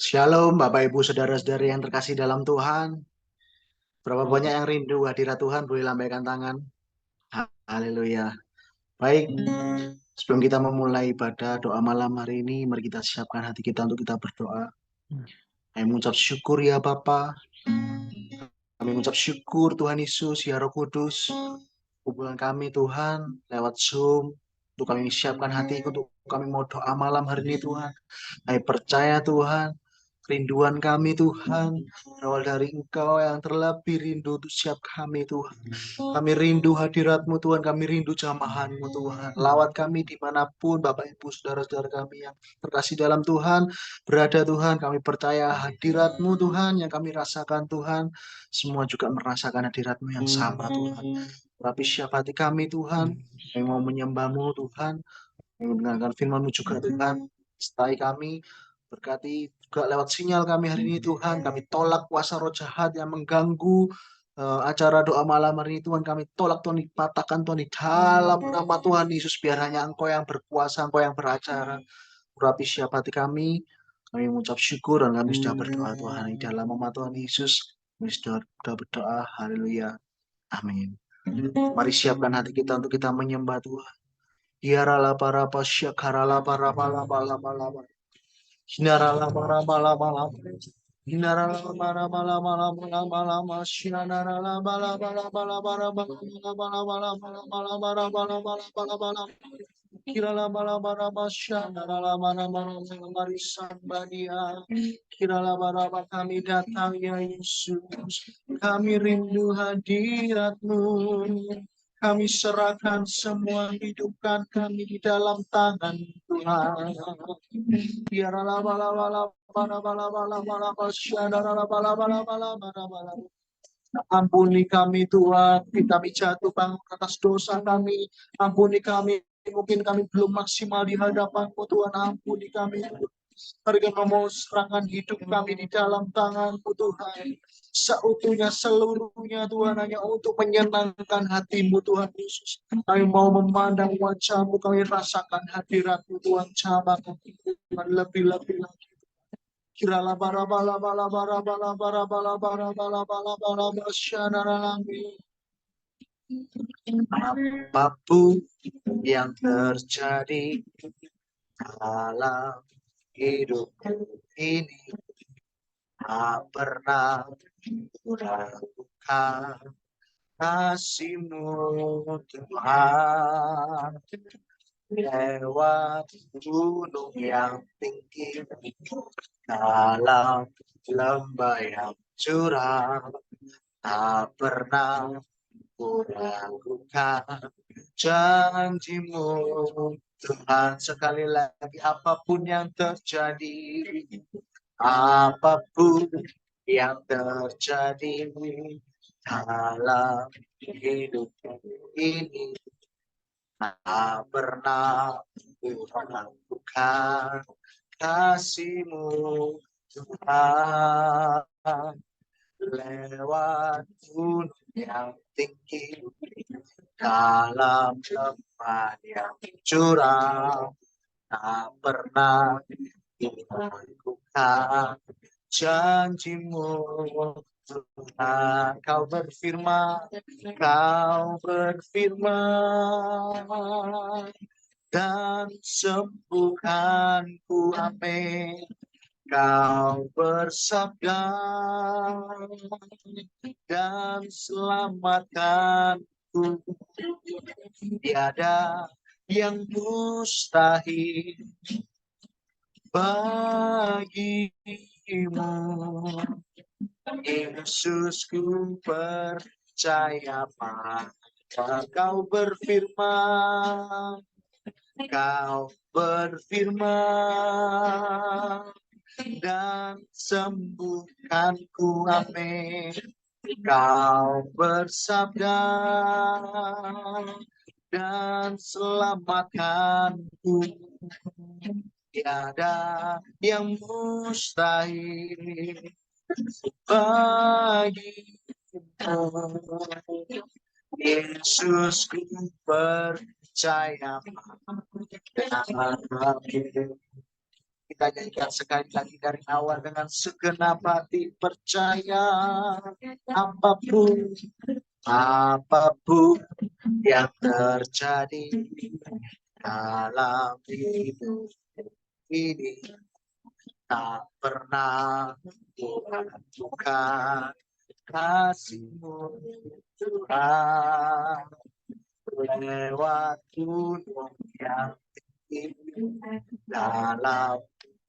Shalom Bapak Ibu Saudara-saudari yang terkasih dalam Tuhan. Berapa banyak yang rindu hadirat Tuhan, boleh lambaikan tangan. Haleluya. Baik, sebelum kita memulai ibadah doa malam hari ini, mari kita siapkan hati kita untuk kita berdoa. Kami mengucap syukur ya Bapa. Kami mengucap syukur Tuhan Yesus, ya Roh Kudus. Hubungan kami Tuhan lewat Zoom. Untuk kami siapkan hati untuk kami mau doa malam hari ini Tuhan. Kami percaya Tuhan, kerinduan kami Tuhan, berawal dari Engkau yang terlebih rindu untuk siap kami Tuhan. Kami rindu hadirat-Mu Tuhan, kami rindu jamahan-Mu Tuhan. Lawat kami dimanapun Bapak Ibu Saudara-saudara kami yang terkasih dalam Tuhan, berada Tuhan, kami percaya hadirat-Mu Tuhan yang kami rasakan Tuhan. Semua juga merasakan hadirat-Mu yang sama Tuhan. Tapi siapa hati kami Tuhan, yang mau menyembah-Mu Tuhan, yang mendengarkan firman-Mu juga Tuhan. Sertai kami, berkati juga lewat sinyal kami hari ini Tuhan. Kami tolak kuasa roh jahat yang mengganggu acara doa malam hari ini Tuhan. Kami tolak Tuhan, dipatahkan Tuhan di dalam nama Tuhan Yesus. Biar hanya Engkau yang berkuasa, Engkau yang beracara. Urapi siapa hati kami mengucap syukur dan kami sudah berdoa Tuhan. Di dalam nama Tuhan Yesus, kami sudah berdoa. Haleluya. Amin. Mari siapkan hati kita untuk kita menyembah Tuhan. Yarala para pasyakarala para bala bala bala bala. Hinarala para bala bala. Hinarala para bala bala bala bala bala. Shinarala bala bala bala bala bala bala bala bala bala bala bala bala bala bala. Kirala bala bala basya. Narala bala bala bala bala sambadia. Kirala bala bala kami datang ya Yesus. Kami rindu hadirat-Mu. Kami serahkan semua hidupan kami di dalam tangan Tuhan. Biarlah bala bala bala bala bala bala bala bala bala bala bala. Ampuni kami Tuhan, kami jatuh bangun atas dosa kami. Ampuni kami, mungkin kami belum maksimal di hadapan-Mu Tuhan. Ampuni kami. Mari kami mau serahkan hidup kami di dalam tangan-Mu Tuhan. Seutuhnya, seluruhnya Tuhan, hanya untuk menyenangkan hati-Mu Tuhan Yesus. Kami mau memandang wajah-Mu, kami rasakan hadirat-Mu Tuhan. Cabang Tuhan lebih-lebih lagi. Kirala bara bala bala bara bala bara bala bara bala bala bala basyana lagi. Apapun yang terjadi dalam hidup ini, tak pernah meragukan kasih-Mu Tuhan. Lewat gunung yang tinggi, dalam lembah yang curam, tak pernah meragukan janji-Mu Tuhan. Sekali lagi, apapun yang terjadi, apapun yang terjadi dalam hidup ini, tak pernah meragukan kasih-Mu Tuhan. Lewat gunung yang tinggi, dalam lembah yang curam, tak pernah meragukan janji-Mu Tuhan. Kau berfirman dan sembuhkanku, amin. Kau bersabda dan selamatkanku. Tiada yang mustahil bagimu. Yesusku percaya pada Kau berfirman. Kau berfirman dan sembuhkanku, amin. Kau bersabda dan selamatkanku. Tiada yang mustahil bagimu. Yesus, ku percaya padamu. kita nyanyikan sekali lagi dari awal dengan segenap hati percaya. Apapun yang terjadi dalam hidup ini, tak pernah bukan kasih-Mu Tuhan. Lewat gunung yang tinggi, dalam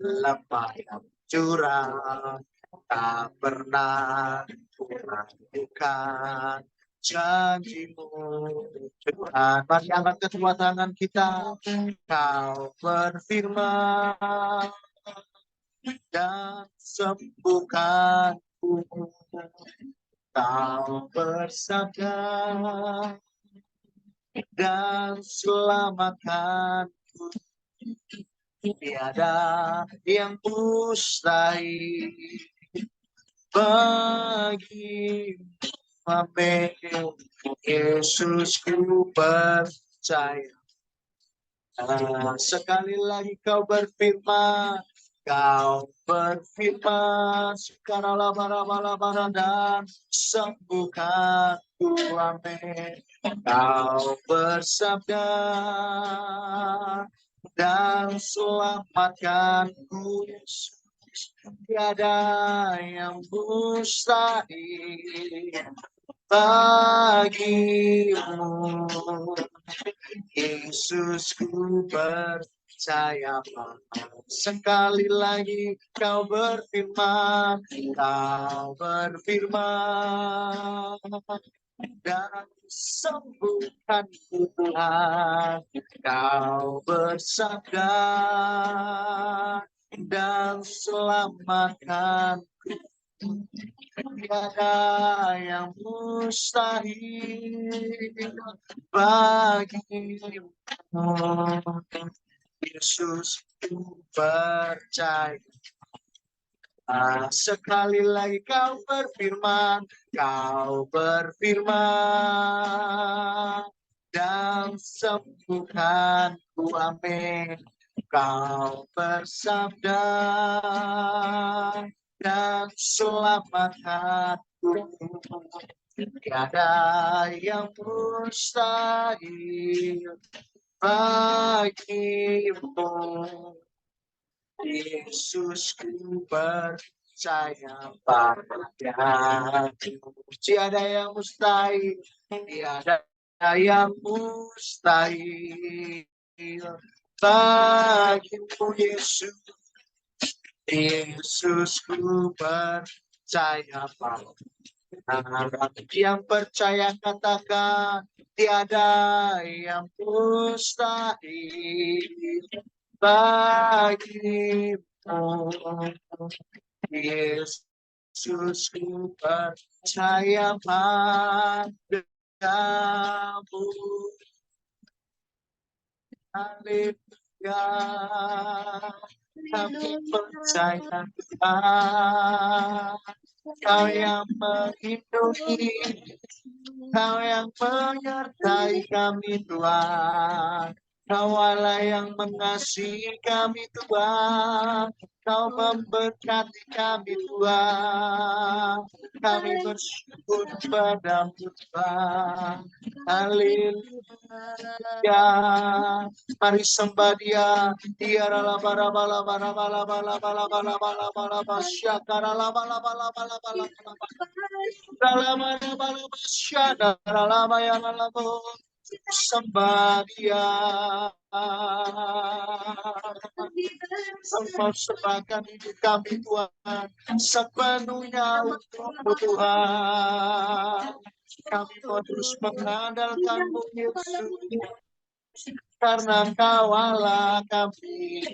lembah yang curam, tak pernah meragukan janji-Mu Tuhan. Mari angkat kedua tangan kita. Kau berfirman dan sembuhkanku. Kau bersabda dan selamatkanku. Tiada yang mustahil bagi Amin. Yesus ku percaya. Sekali lagi kau berfirman. Kau berfirman, sekarang lama dan sembuhkanku, amin. Kau bersabda dan selamatkanku, Yesus. Tiada yang mustahil bagimu, Yesus ku percaya. Sekali lagi kau berfirman dan sembuhkanku Tuhan. Kau bersabda dan selamatkanku. Tiada yang mustahil bagimu, Yesus ku percaya. Sekali lagi kau berfirman dan sembuhkanku, amin. Kau bersabda dan selamatkanku. Tiada yang mustahil bagimu, Yesus ku percaya padamu. Tiada yang mustahil, tiada yang mustahil bagimu, Yesus. Yesus ku percaya padamu. Yang percaya katakan, tiada yang mustahil bagimu, Yesus ku percaya padamu. Haleluya, kami percaya Tuhan. Kau yang melindungi, Kau yang menyertai kami Tuhan. Kau Allah yang mengasihi kami Tuhan. Kau memberkati kami Tuhan. Kami bersyukur padamu Tuhan. Haleluya. Mari sembah Dia. Dia rala bara bala bara bala bala bala bala bala bala basyakara la bala bala bala bala bala bala sembah Dia. Serahkan hidup kami Tuhan sepenuhnya untuk Tuhan. Kami mau terus mengandalkan-Mu Yesus, karena Kau Allah kami.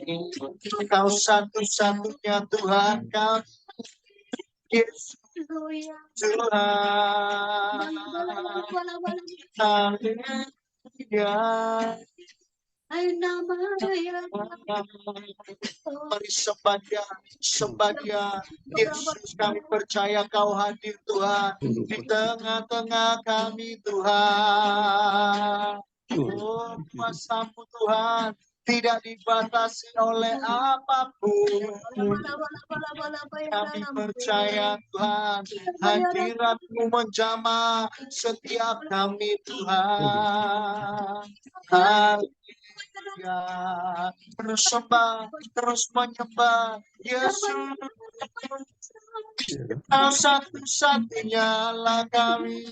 Kau satu-satunya Tuhan kami, Yesus Tuhan. Haleluya. Mari sembah Dia. Yesus, kami percaya Kau hadir Tuhan di tengah-tengah kami Tuhan. Oh, kuasa-Mu Tuhan tidak dibatasi oleh apapun. Kami percaya Tuhan, hadirat-Mu menjamah setiap kami Tuhan. Haleluya. Terus sembah, terus menyembah Yesus. Kau satu-satunya lah kami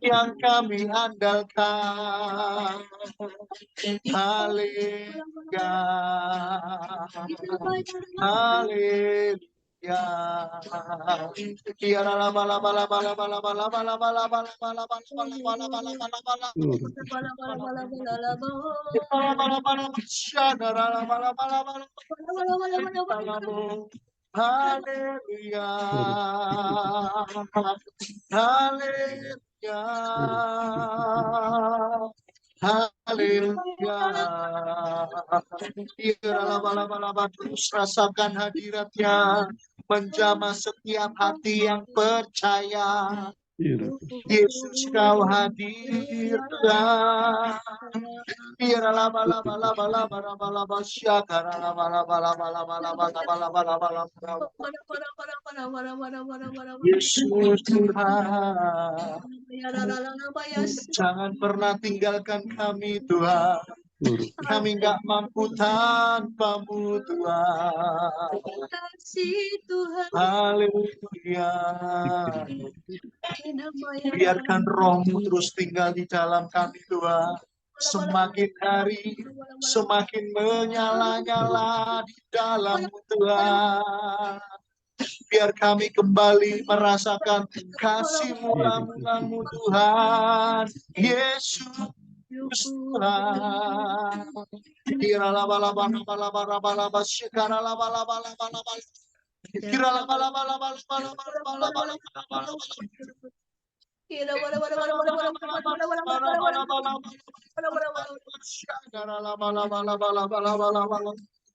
yang kami andalkan. Haleluya. Haleluya. Tiara la bala bala bala bala bala bala bala bala bala bala bala bala bala bala bala. Haleluya. Haleluya. Haleluya. Terus rasakan hadiratnya menjamah setiap hati yang percaya. Yesus kau hadir Tuhan. Yesus Tuhan, jangan pernah tinggalkan kami Tuhan. Kami nggak mampu tanpa-Mu Tuhan. Haleluya. Biarkan Roh-Mu terus tinggal di dalam kami Tuhan. Semakin hari, semakin menyala-nyala di dalam-Mu Tuhan. Biar kami kembali merasakan kasih murah-murah-Mu Tuhan. Yesus Tuhan.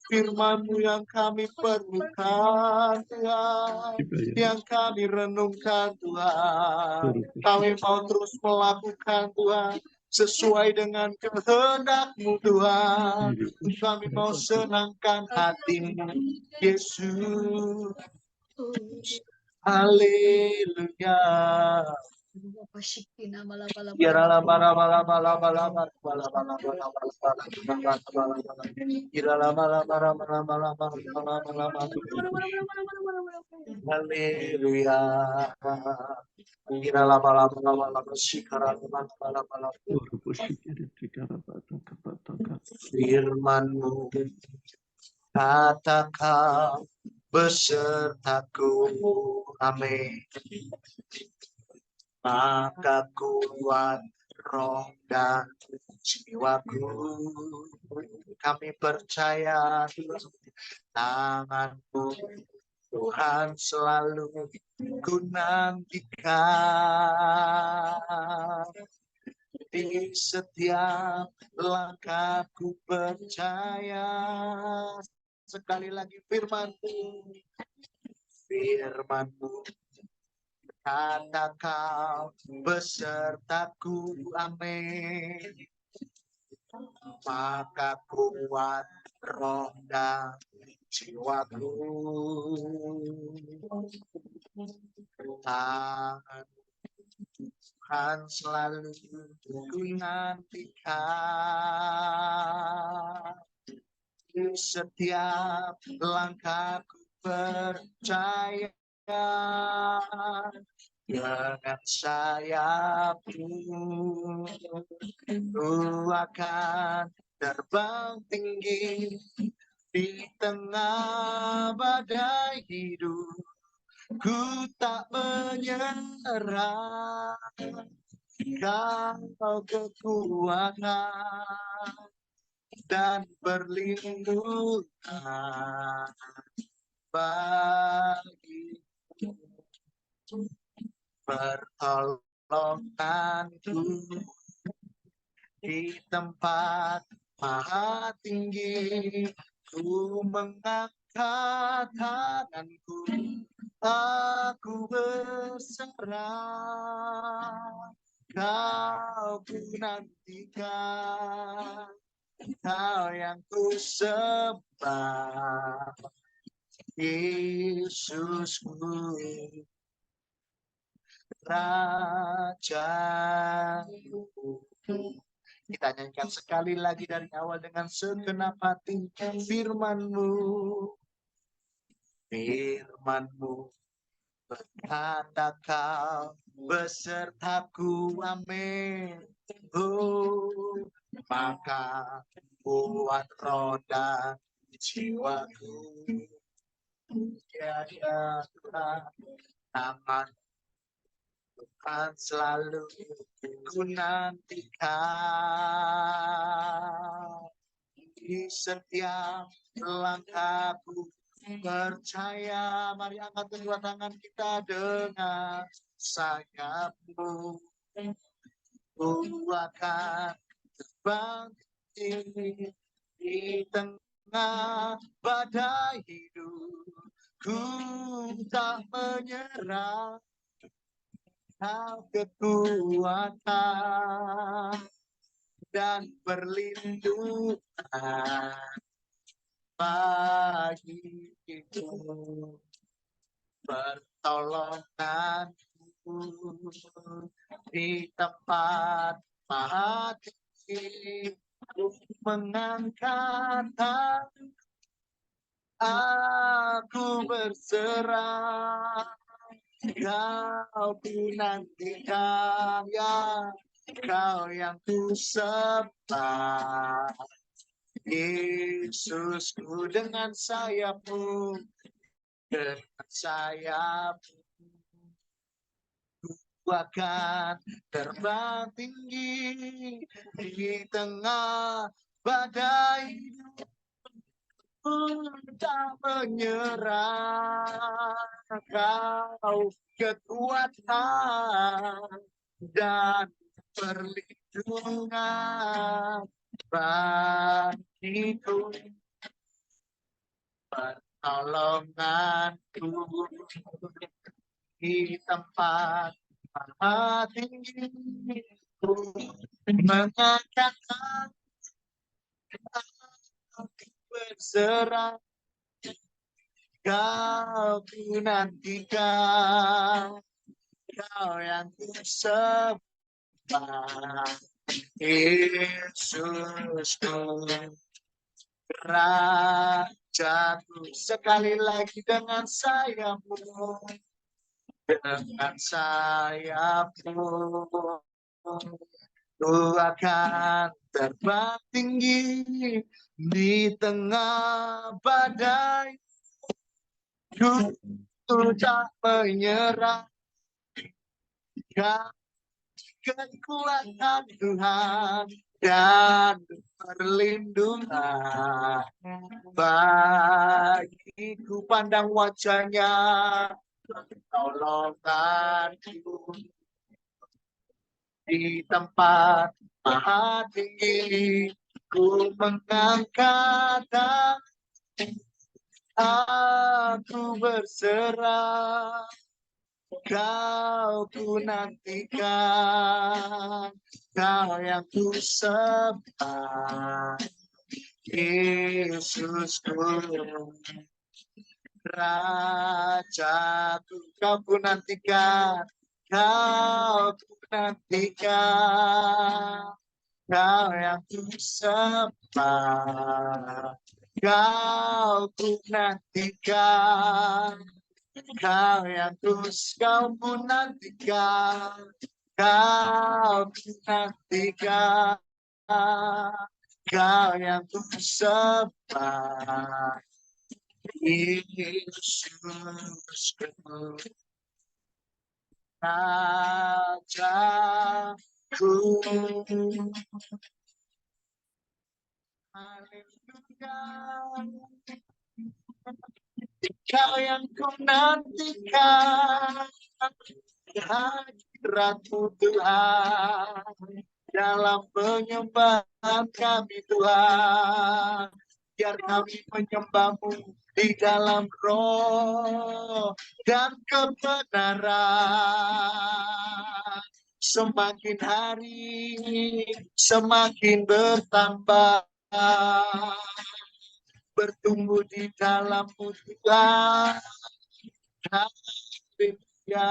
Firman-Mu yang kami perlukan Tuhan, yang kami renungkan Tuhan. Kami mau terus melakukan Tuhan sesuai dengan kehendak-Mu Tuhan. Kami mau senangkan hati-Mu Yesus. Haleluya. Haleluya. Firman-Mu katakan besertaku, amin. Maka kuat roh dan jiwaku. Kami percaya tangan-Mu Tuhan selalu ku nantikan. Di setiap langkahku percaya. Sekali lagi firman-Mu. Firman-Mu katakan besertaku, amin. Maka kuat roh dan jiwaku. Tuhan selalu ku nantikan. Di setiap langkahku percaya. Dengan sayap-Mu ku akan terbang tinggi di tengah badai hidup. Ku tak menyerah. Kau kekuatan dan perlindungan bagiku. Pertolonganku di tempat maha tinggi. Ku mengangkat tanganku, aku berserah. Kau ku nantikan Kau yang ku sembah, Yesusku, Rajaku. Kita nyanyikan sekali lagi dari awal dengan segenap hati. Firman-Mu, firman-Mu berkata kau besertaku, amin. Oh, maka buat roda jiwaku, ya Tuhan, tangan Tuhan selalu ku nantikan. Di setiap langkahku percaya. Mari angkat kedua tangan kita dengan sayap-Mu. Ku akan terbang tinggi di tengah badai hidup. Ku tak menyerah, Kau kekuatan dan perlindungan bagiku, pertolonganku di tempat maha tinggi. Mengangkat tangan, aku berserah. Kau ku nantikan, ya Kau yang ku sembah, Yesusku, dengan sayap-Mu, dengan sayap-Mu ku akan terbang tinggi di tengah badai. Tak menyerah, Kau kekuatan dan perlindungan bagiku, pertolonganku di tempat maha tinggi. Ku mengangkat tangan, berserah. Kau ku nantikan, Kau yang ku sembah, Yesusku, Rajaku. Sekali lagi dengan sayap-Mu, dengan sayap-Mu, ku akan terbang tinggi di tengah badai. Ku tak menyerah, kekuatan Tuhan dan perlindungan bagiku. Pandang wajah-Nya, pertolonganku di tempat maha tinggi. Ku mengangkat tangan, aku berserah. Kau ku nantikan, Kau yang ku sembah, Yesusku, Rajaku. Kau ku nantikan, Kau ku nantikan, Kau yang ku sembah, Kau ku nantikan, Kau yang terus kau pun nantikan, Kau pun nantikan, Kau yang terus sembah, Yesusku, Rajaku. Haleluya. Kau yang ku nantikan, hadirat-Mu Tuhan, dalam penyembahan kami Tuhan. Biar kami menyembah-Mu di dalam roh dan kebenaran. Semakin hari semakin bertambah bertumbuh di dalam-Mu Tuhan. Haleluya.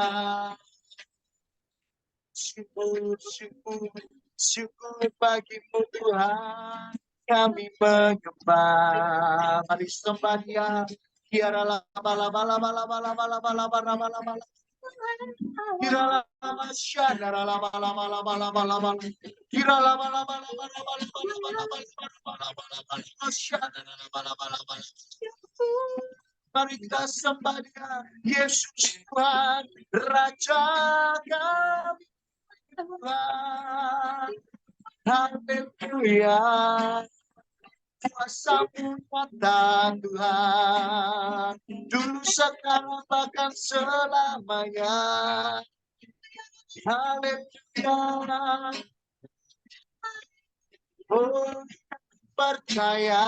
Syukur bagimu Tuhan. Kami menyembah. Mari sembah Dia. Kiara la bala bala bala bala bala bala bala bala bala. Kira la masyana la bala bala bala bala bala. Kira la bala bala bala bala bala bala bala bala bala masyana la bala bala bala. Mari kita sembah Dia. Yesus Tuhan, Raja kami Tuhan. Haleluya. Kuasa-Mu nyata Tuhan, dulu sekarang bahkan selamanya. Haleluya. Oh, percaya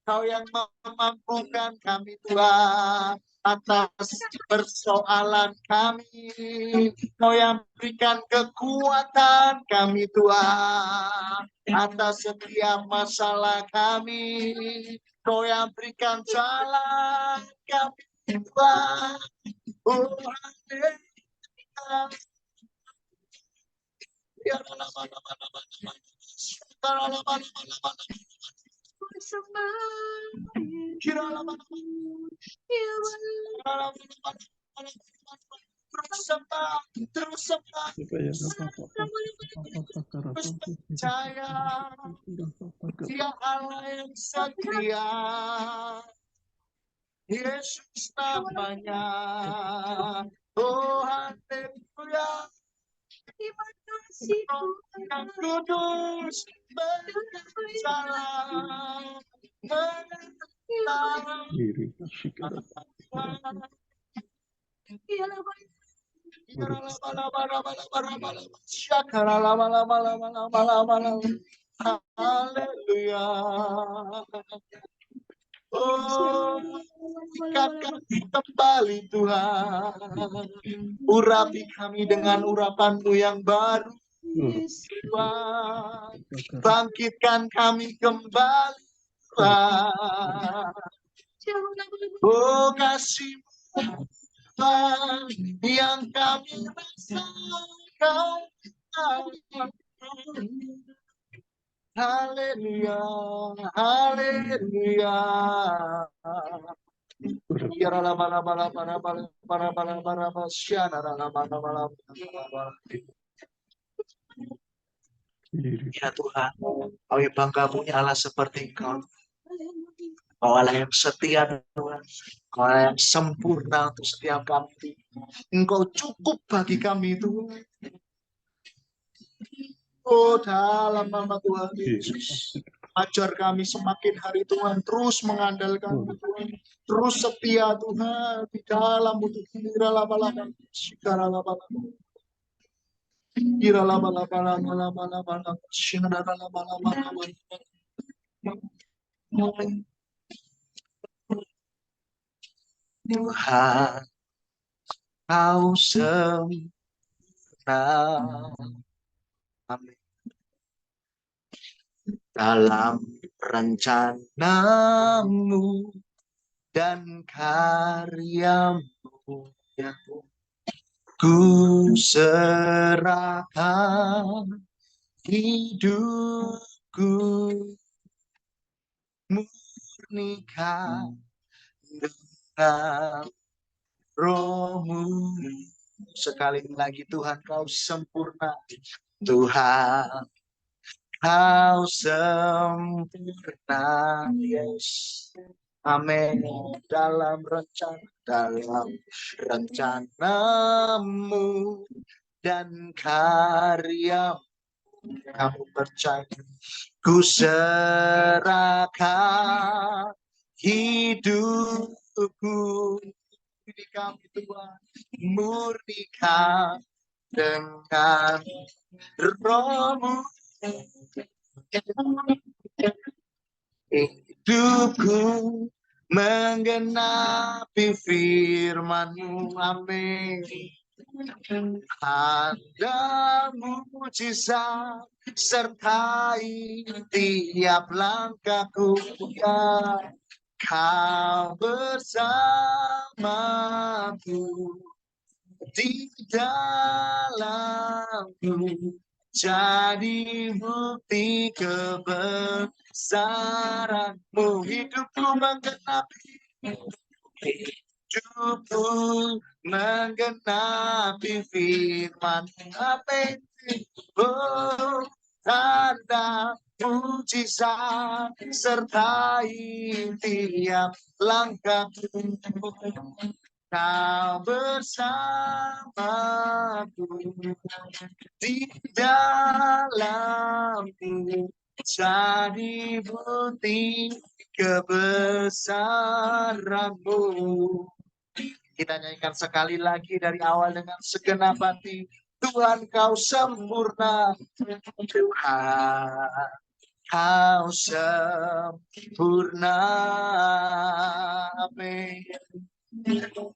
Kau yang memampukan kami Tuhan atas persoalan kami. Kau yang berikan kekuatan kami Tuhan atas setiap masalah kami. Kau yang berikan jalan kami Tuhan. Oh, terus percaya Dia Allah yang setia, Yesus namanya. Oh haleluya. Yang kudus bersalah haleluya. Oh, ikat kami kembali Tuhan. Urapi kami dengan urapan-Mu yang baru. Tuhan, bangkitkan kami kembali Tuhan. Oh kasih-Mu Tuhan yang kami rasakan. Haleluya, haleluya. Ya la bala bala bala bala bala bala bala bala syana la bala bala bala. Ya Tuhan, kami bangga punya Allah seperti Engkau. Kau Allah yang setia Tuhan. Kau Allah yang sempurna untuk setiap kami. Engkau cukup bagi kami Tuhan. Oh dalam nama Tuhan Yesus. Ajar kami semakin hari Tuhan terus mengandalkan Tuhan. Terus setia Tuhan di dalam untuk kira lama-lama. Sikara lama-lama. Kira lama-lama lama-lama. Sinara lama-lama. Tuhan, Kau sempurna. Amin. Dalam rencana-Mu dan karya-Mu, ya ku serahkan hidupku, murnikan dengan Roh-Mu. Sekali lagi Tuhan, Kau sempurna. Tuhan, Kau sempurna. Yes. Amin. Dalam rencana-Mu dan karya Kamu percaya. Ku serahkan hidupku di kami Tuhan, murnikan dengan Roh-Mu. Hidupku menggenapi firman-Mu. Amin. Ada mujizat sertai tiap langkahku, ya Kau bersamaku di dalamku, jadi bukti kebesaranmu. Hidupku menggenapi, hidupku menggenapi firman. Apa itu? Oh, tanda mujizat sertai tiap langkahku. Kau bersamaku di dalamku, jadi bukti kebesaranmu. Kita nyanyikan sekali lagi dari awal dengan segenap hati. Tuhan kau sempurna, Tuhan kau sempurna. Amin.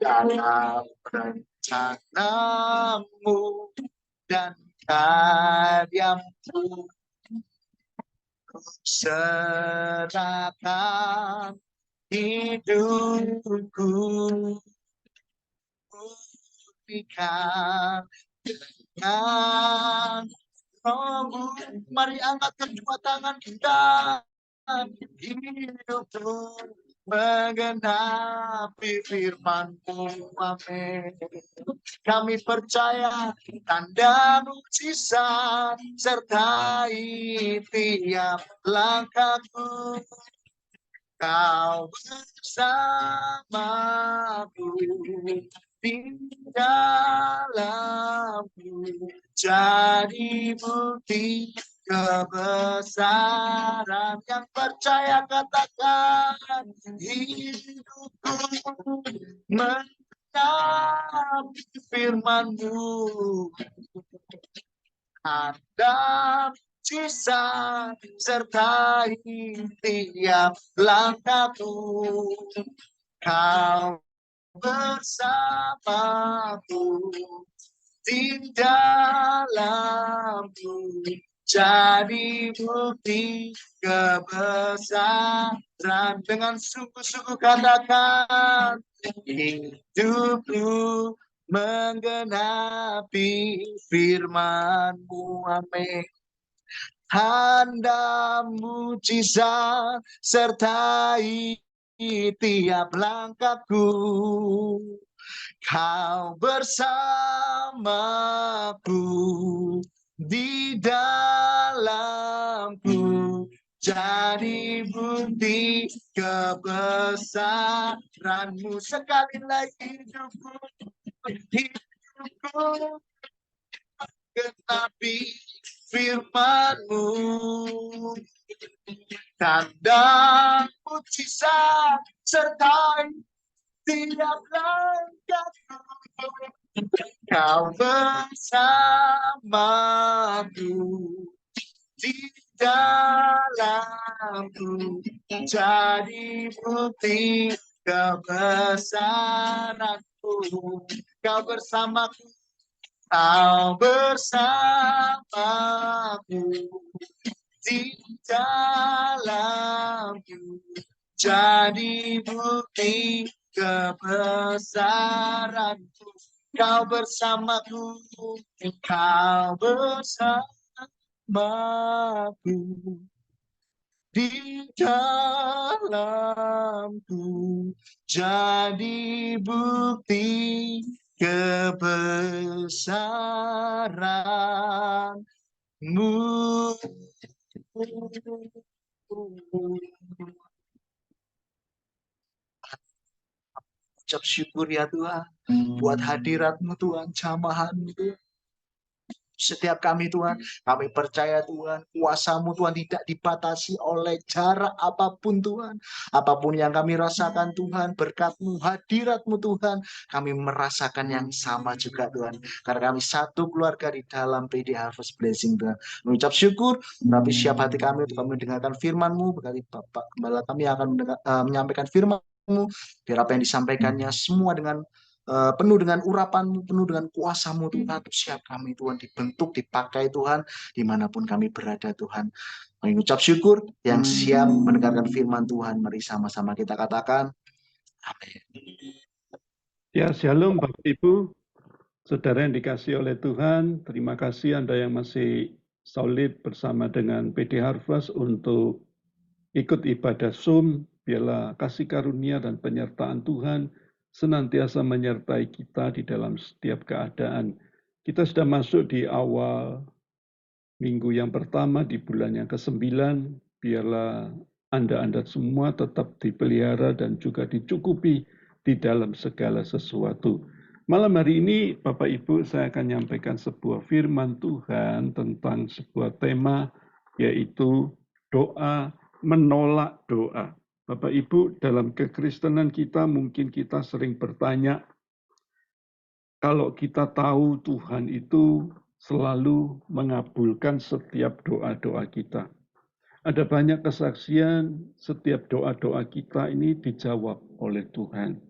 Dalam rencanamu dan karyamu, serahkan hidupku, buktikan dengan rohmu. Mari angkat kedua tangan kita, hidupku menggenapi firman-Mu. Amin. Kami percaya tanda mujizat sertai tiap langkahku. Kau bersamaku di dalamku, jadi bukti kebesaran. Yang percaya katakan, hidupku menaati firman-Mu. Ada mujizat sertai tiap langkahku. Kau bersamaku di dalamku, jadi bukti kebesaran. Dengan sungguh-sungguh katakan, hidupku menggenapi firman-Mu. Amin. Tanda mujizat sertai tiap langkahku. Kau bersamaku di dalamku, jadi bukti kebesaran-Mu. Sekali lagi, hidupku menggenapi firman-Mu. Tanda mujizat sertai tiap langkahku. Kau bersamaku di dalamku, jadi bukti kebesaran-Mu. Kau bersamaku, kau bersamaku di dalamku, jadi bukti kebesaran-Mu. Kau bersamaku, kau bersamaku di dalamku, jadi bukti kebesaran-Mu. Ucap syukur ya Tuhan, buat hadirat-Mu Tuhan, jamahan-Mu Tuhan. Setiap kami Tuhan, kami percaya Tuhan, kuasa-Mu Tuhan tidak dibatasi oleh jarak apapun Tuhan. Apapun yang kami rasakan Tuhan, berkat-Mu, hadirat-Mu Tuhan, kami merasakan yang sama juga Tuhan. Karena kami satu keluarga di dalam PD Harvest Blessing Tuhan. Mengucap syukur, merapi siap hati kami untuk kami mendengarkan firman-Mu. Berkali Bapak Gembala kami akan menyampaikan firman-Mu. Biar apa yang disampaikannya semua dengan penuh dengan urapan-Mu, penuh dengan kuasa-Mu Tuhan. Siap kami Tuhan dibentuk, dipakai Tuhan, dimanapun kami berada Tuhan. Mengucap syukur yang siap mendengarkan firman Tuhan. Mari sama-sama kita katakan, amin. Ya, shalom Bapak Ibu, saudara yang dikasihi oleh Tuhan. Terima kasih Anda yang masih solid bersama dengan PD Harvest untuk ikut ibadah Zoom. Biarlah kasih karunia dan penyertaan Tuhan senantiasa menyertai kita di dalam setiap keadaan. Kita sudah masuk di awal minggu yang pertama di bulan yang ke-9. Biarlah Anda semua tetap dipelihara dan juga dicukupi di dalam segala sesuatu. Malam hari ini Bapak Ibu saya akan menyampaikan sebuah firman Tuhan tentang sebuah tema, yaitu doa menolak doa. Bapak Ibu, dalam kekristenan kita mungkin kita sering bertanya, kalau kita tahu Tuhan itu selalu mengabulkan setiap doa-doa kita. Ada banyak kesaksian setiap doa-doa kita ini dijawab oleh Tuhan.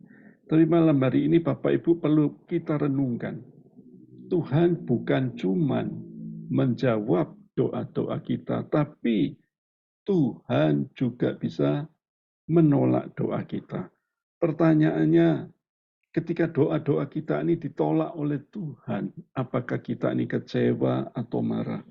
Tapi malam hari ini Bapak Ibu perlu kita renungkan. Tuhan bukan cuma menjawab doa-doa kita, tapi Tuhan juga bisa menolak doa kita. Pertanyaannya, ketika doa-doa kita ini ditolak oleh Tuhan, apakah kita ini kecewa atau marah?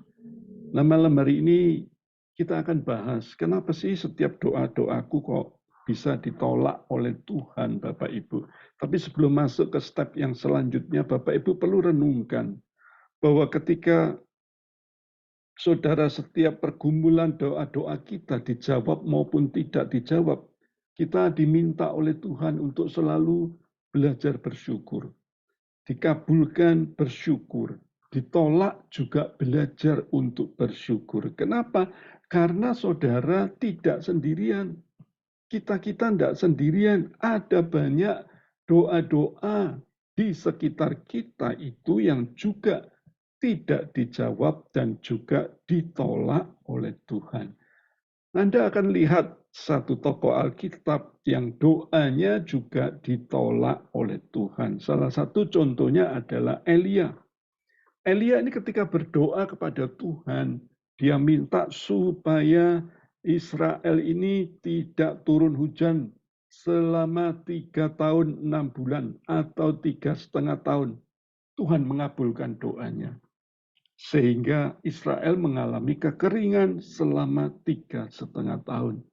Nah, malam hari ini kita akan bahas, kenapa sih setiap doa-doaku kok bisa ditolak oleh Tuhan, Bapak Ibu. Tapi sebelum masuk ke step yang selanjutnya, Bapak Ibu perlu renungkan bahwa ketika saudara setiap pergumulan doa-doa kita dijawab maupun tidak dijawab, kita diminta oleh Tuhan untuk selalu belajar bersyukur. Dikabulkan bersyukur, ditolak juga belajar untuk bersyukur. Kenapa? Karena saudara tidak sendirian. Kita-kita tidak sendirian. Ada banyak doa-doa di sekitar kita itu yang juga tidak dijawab dan juga ditolak oleh Tuhan. Anda akan lihat satu tokoh Alkitab yang doanya juga ditolak oleh Tuhan. Salah satu contohnya adalah Elia. Elia ini ketika berdoa kepada Tuhan, dia minta supaya Israel ini tidak turun hujan selama 3 tahun 6 bulan atau 3,5 tahun. Tuhan mengabulkan doanya. Sehingga Israel mengalami kekeringan selama 3,5 tahun.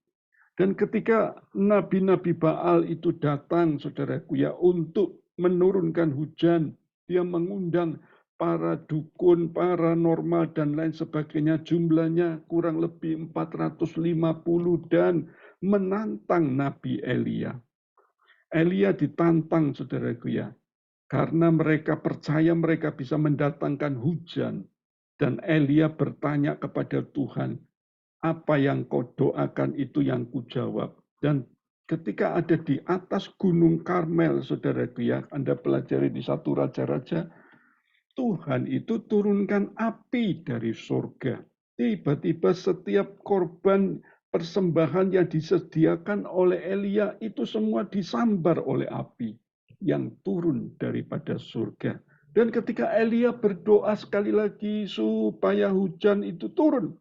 Dan ketika nabi-nabi Baal itu datang, saudaraku ya, untuk menurunkan hujan, dia mengundang para dukun, paranormal, dan lain sebagainya. Jumlahnya kurang lebih 450 dan menantang Nabi Elia. Elia ditantang, saudaraku ya, karena mereka percaya mereka bisa mendatangkan hujan. Dan Elia bertanya kepada Tuhan, apa yang kau doakan itu yang kujawab. Dan ketika ada di atas gunung Karmel, saudaraku ya, Anda pelajari di 1 Raja-Raja, Tuhan itu turunkan api dari surga. Tiba-tiba setiap korban persembahan yang disediakan oleh Elia itu semua disambar oleh api yang turun daripada surga. Dan ketika Elia berdoa sekali lagi supaya hujan itu turun,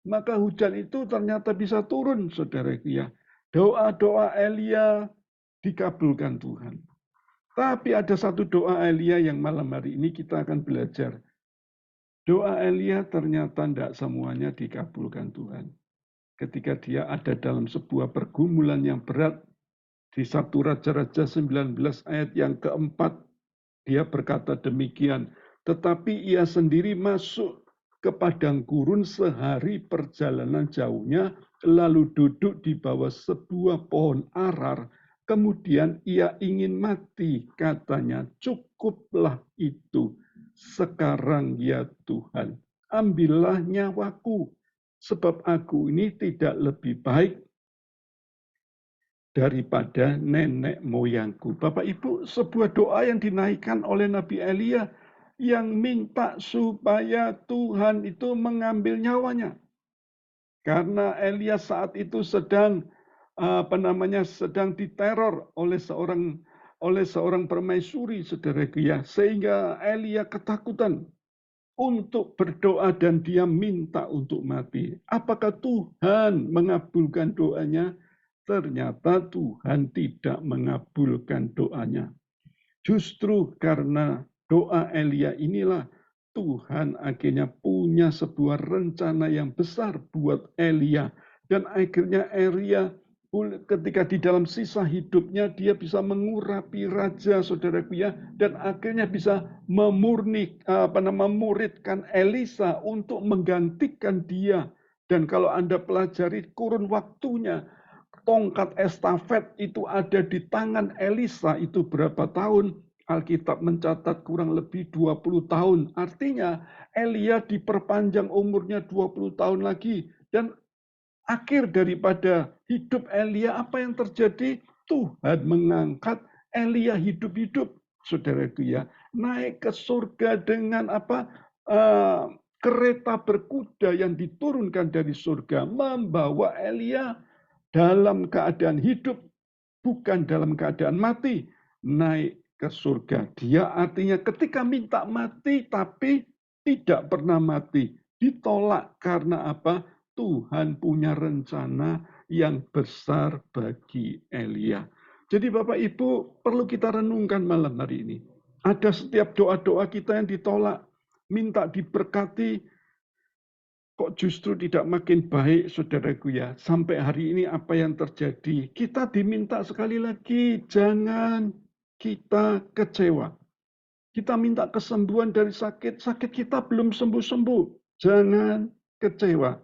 maka hujan itu ternyata bisa turun, saudaraku ya. Doa-doa Elia dikabulkan Tuhan. Tapi ada satu doa Elia yang malam hari ini kita akan belajar. Doa Elia ternyata tidak semuanya dikabulkan Tuhan. Ketika dia ada dalam sebuah pergumulan yang berat, di 1 Raja-Raja 19 ayat yang keempat, dia berkata demikian, tetapi ia sendiri masuk ke padang gurun sehari perjalanan jauhnya, lalu duduk di bawah sebuah pohon arar, kemudian ia ingin mati, katanya, cukuplah itu, sekarang ya Tuhan, ambillah nyawaku, sebab aku ini tidak lebih baik daripada nenek moyangku. Bapak Ibu, sebuah doa yang dinaikkan oleh Nabi Elia yang minta supaya Tuhan itu mengambil nyawanya. Karena Elia saat itu sedang sedang diteror oleh seorang oleh seorang permaisuri, saudaraku ya, sehingga Elia ketakutan untuk berdoa dan dia minta untuk mati. Apakah Tuhan mengabulkan doanya? Ternyata Tuhan tidak mengabulkan doanya. Justru karena doa Elia inilah Tuhan akhirnya punya sebuah rencana yang besar buat Elia. Dan akhirnya Elia ketika di dalam sisa hidupnya dia bisa mengurapi raja, saudaraku ya, dan akhirnya bisa memuridkan Elisa untuk menggantikan dia. Dan kalau Anda pelajari kurun waktunya, tongkat estafet itu ada di tangan Elisa itu berapa tahun? Alkitab mencatat kurang lebih 20 tahun. Artinya Elia diperpanjang umurnya 20 tahun lagi. Dan akhir daripada hidup Elia, apa yang terjadi? Tuhan mengangkat Elia hidup-hidup, saudaraku ya, naik ke surga dengan apa? Kereta berkuda yang diturunkan dari surga, membawa Elia dalam keadaan hidup, bukan dalam keadaan mati, naik ke surga. Dia artinya ketika minta mati, tapi tidak pernah mati. Ditolak karena apa? Tuhan punya rencana yang besar bagi Elia. Jadi Bapak Ibu perlu kita renungkan malam hari ini. Ada setiap doa-doa kita yang ditolak, minta diberkati, kok justru tidak makin baik, saudaraku ya. Sampai hari ini apa yang terjadi? Kita diminta sekali lagi, jangan kita kecewa. Kita minta kesembuhan dari sakit, sakit kita belum sembuh-sembuh. Jangan kecewa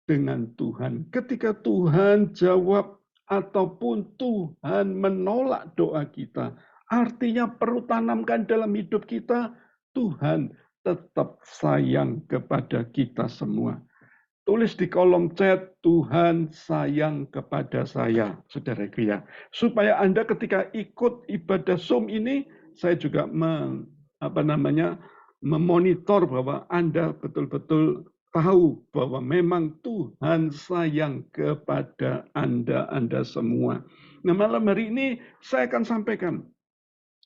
dengan Tuhan. Ketika Tuhan jawab ataupun Tuhan menolak doa kita, artinya perlu tanamkan dalam hidup kita, Tuhan tetap sayang kepada kita semua. Tulis di kolom chat, Tuhan sayang kepada saya, saudaraku ya. Supaya Anda ketika ikut ibadah Zoom ini, saya juga memonitor bahwa Anda betul-betul tahu bahwa memang Tuhan sayang kepada Anda semua. Nah, malam hari ini saya akan sampaikan,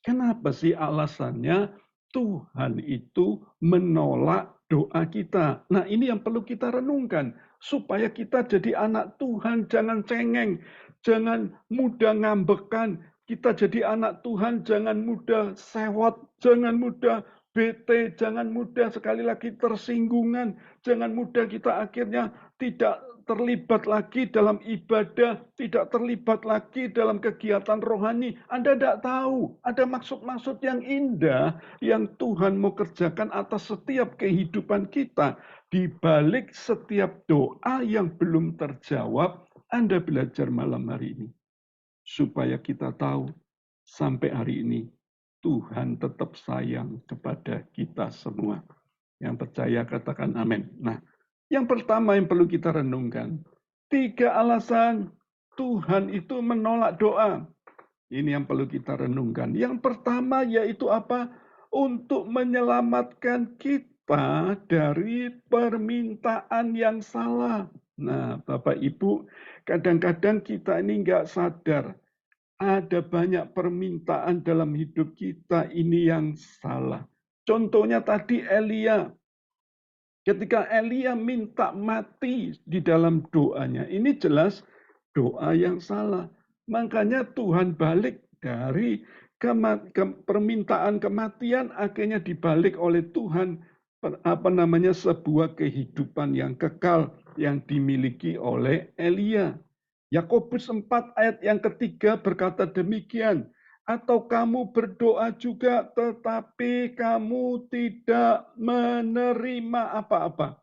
kenapa sih alasannya Tuhan itu menolak doa kita? Nah, ini yang perlu kita renungkan. Supaya kita jadi anak Tuhan, jangan cengeng, jangan mudah ngambekan. Kita jadi anak Tuhan, jangan mudah sewot, jangan mudah bete, jangan mudah sekali lagi tersinggungan, jangan mudah kita akhirnya tidak terlibat lagi dalam ibadah, tidak terlibat lagi dalam kegiatan rohani. Anda tidak tahu, ada maksud-maksud yang indah yang Tuhan mau kerjakan atas setiap kehidupan kita. Di balik setiap doa yang belum terjawab, Anda belajar malam hari ini. Supaya kita tahu, sampai hari ini, Tuhan tetap sayang kepada kita semua. Yang percaya katakan amin. Nah, yang pertama yang perlu kita renungkan, 3 alasan Tuhan itu menolak doa. Ini yang perlu kita renungkan. Yang pertama yaitu apa? Untuk menyelamatkan kita dari permintaan yang salah. Nah, Bapak Ibu, kadang-kadang kita ini nggak sadar. Ada banyak permintaan dalam hidup kita ini yang salah. Contohnya tadi Elia. Ketika Elia minta mati di dalam doanya, ini jelas doa yang salah. Makanya Tuhan balik dari permintaan kematian, akhirnya dibalik oleh Tuhan sebuah kehidupan yang kekal yang dimiliki oleh Elia. Yakobus 4 ayat yang ketiga berkata demikian. Atau kamu berdoa juga tetapi kamu tidak menerima apa-apa.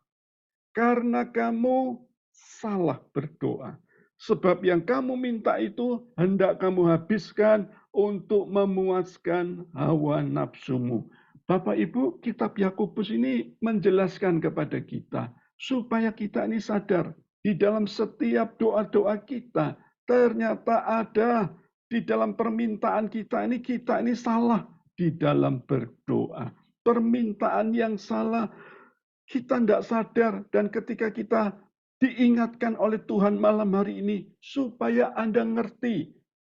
Karena kamu salah berdoa. Sebab yang kamu minta itu hendak kamu habiskan untuk memuaskan hawa nafsumu. Bapak Ibu, kitab Yakobus ini menjelaskan kepada kita supaya kita ini sadar di dalam setiap doa-doa kita ternyata ada di dalam permintaan kita ini salah di dalam berdoa. Permintaan yang salah kita tidak sadar, dan ketika kita diingatkan oleh Tuhan malam hari ini supaya Anda ngerti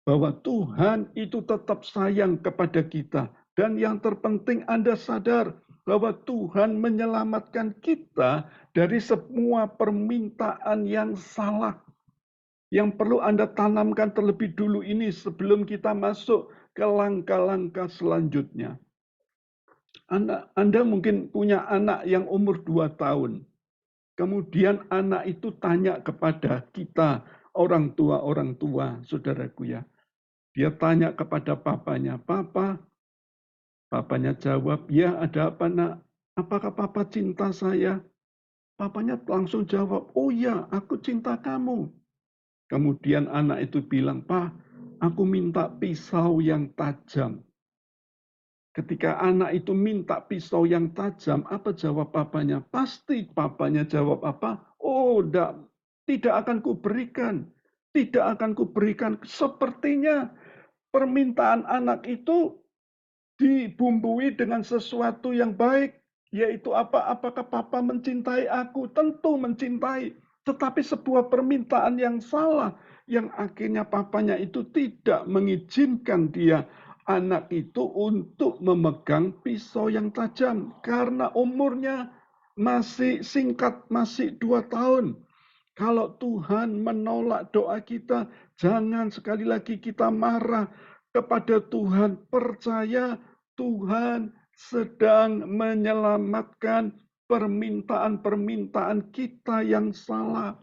bahwa Tuhan itu tetap sayang kepada kita. Dan yang terpenting Anda sadar bahwa Tuhan menyelamatkan kita dari semua permintaan yang salah. Yang perlu Anda tanamkan terlebih dulu ini sebelum kita masuk ke langkah-langkah selanjutnya. Anda mungkin punya anak yang umur 2 tahun. Kemudian anak itu tanya kepada kita, orang tua, saudaraku ya. Dia tanya kepada papanya, papanya jawab, ya ada apa nak? Apakah papa cinta saya? Papanya langsung jawab, oh ya aku cinta kamu. Kemudian anak itu bilang, Pak, aku minta pisau yang tajam. Ketika anak itu minta pisau yang tajam, apa jawab papanya? Pasti papanya jawab apa? Oh, tidak akan kuberikan. Tidak akan kuberikan. Sepertinya permintaan anak itu dibumbui dengan sesuatu yang baik. Yaitu apa? Apakah papa mencintai aku? Tentu mencintai. Tetapi sebuah permintaan yang salah. Yang akhirnya papanya itu tidak mengizinkan dia, anak itu, untuk memegang pisau yang tajam. Karena umurnya masih singkat, masih 2 tahun. Kalau Tuhan menolak doa kita, jangan sekali lagi kita marah kepada Tuhan. Percaya Tuhan sedang menyelamatkan permintaan-permintaan kita yang salah.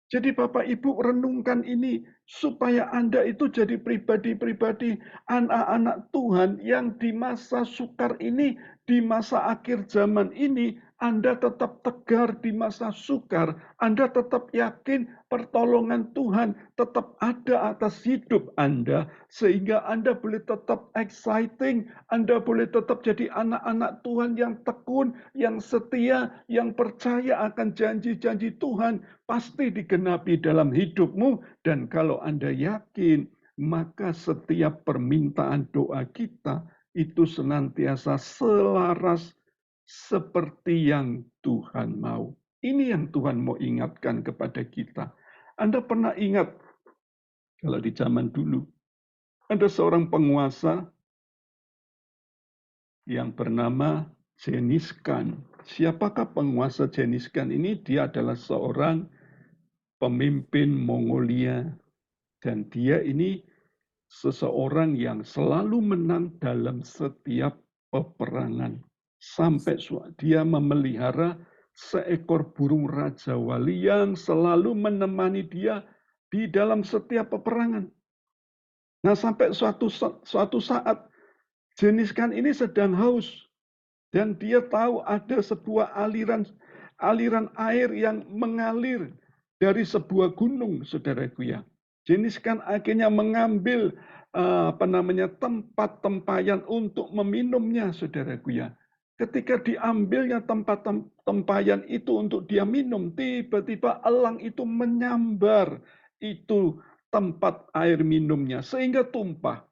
Jadi Bapak Ibu renungkan ini supaya Anda itu jadi pribadi-pribadi anak-anak Tuhan yang di masa sukar ini, di masa akhir zaman ini, Anda tetap tegar di masa sukar. Anda tetap yakin pertolongan Tuhan tetap ada atas hidup Anda. Sehingga Anda boleh tetap exciting, Anda boleh tetap jadi anak-anak Tuhan yang tekun, yang setia, yang percaya akan janji-janji Tuhan. Pasti digenapi dalam hidupmu. Dan kalau Anda yakin, maka setiap permintaan doa kita itu senantiasa selaras seperti yang Tuhan mau. Ini yang Tuhan mau ingatkan kepada kita. Anda pernah ingat, kalau di zaman dulu, ada seorang penguasa yang bernama Genghis Khan. Siapakah penguasa Genghis Khan ini? Dia adalah seorang pemimpin Mongolia. Dan dia ini seseorang yang selalu menang dalam setiap peperangan. Sampai dia memelihara seekor burung raja wali yang selalu menemani dia di dalam setiap peperangan. Nah, sampai suatu saat Genghis Khan ini sedang haus dan dia tahu ada sebuah aliran air yang mengalir dari sebuah gunung, saudaraku ya. Genghis Khan akhirnya mengambil tempat tempayan untuk meminumnya, saudaraku ya. Ketika diambilnya tempat tempayan itu untuk dia minum, tiba-tiba elang itu menyambar itu tempat air minumnya sehingga tumpah.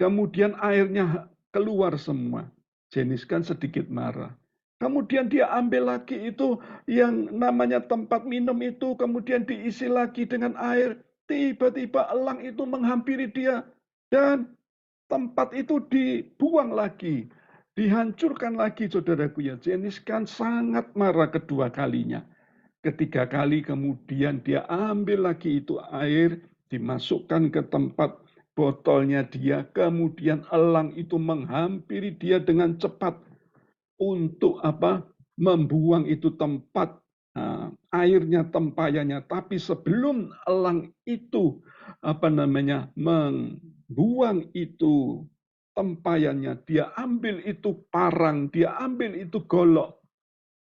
Kemudian airnya keluar semua. Genghis Khan sedikit marah. Kemudian dia ambil lagi itu yang namanya tempat minum itu, kemudian diisi lagi dengan air. Tiba-tiba elang itu menghampiri dia dan tempat itu dibuang lagi, dihancurkan lagi, saudaraku ya. Genghis Khan sangat marah kedua kalinya. Ketiga kali kemudian dia ambil lagi itu air, dimasukkan ke tempat botolnya dia, kemudian elang itu menghampiri dia dengan cepat untuk apa? Membuang itu tempat airnya, tempayannya. Tapi sebelum elang itu membuang itu tempayannya, dia ambil itu parang, dia ambil itu golok.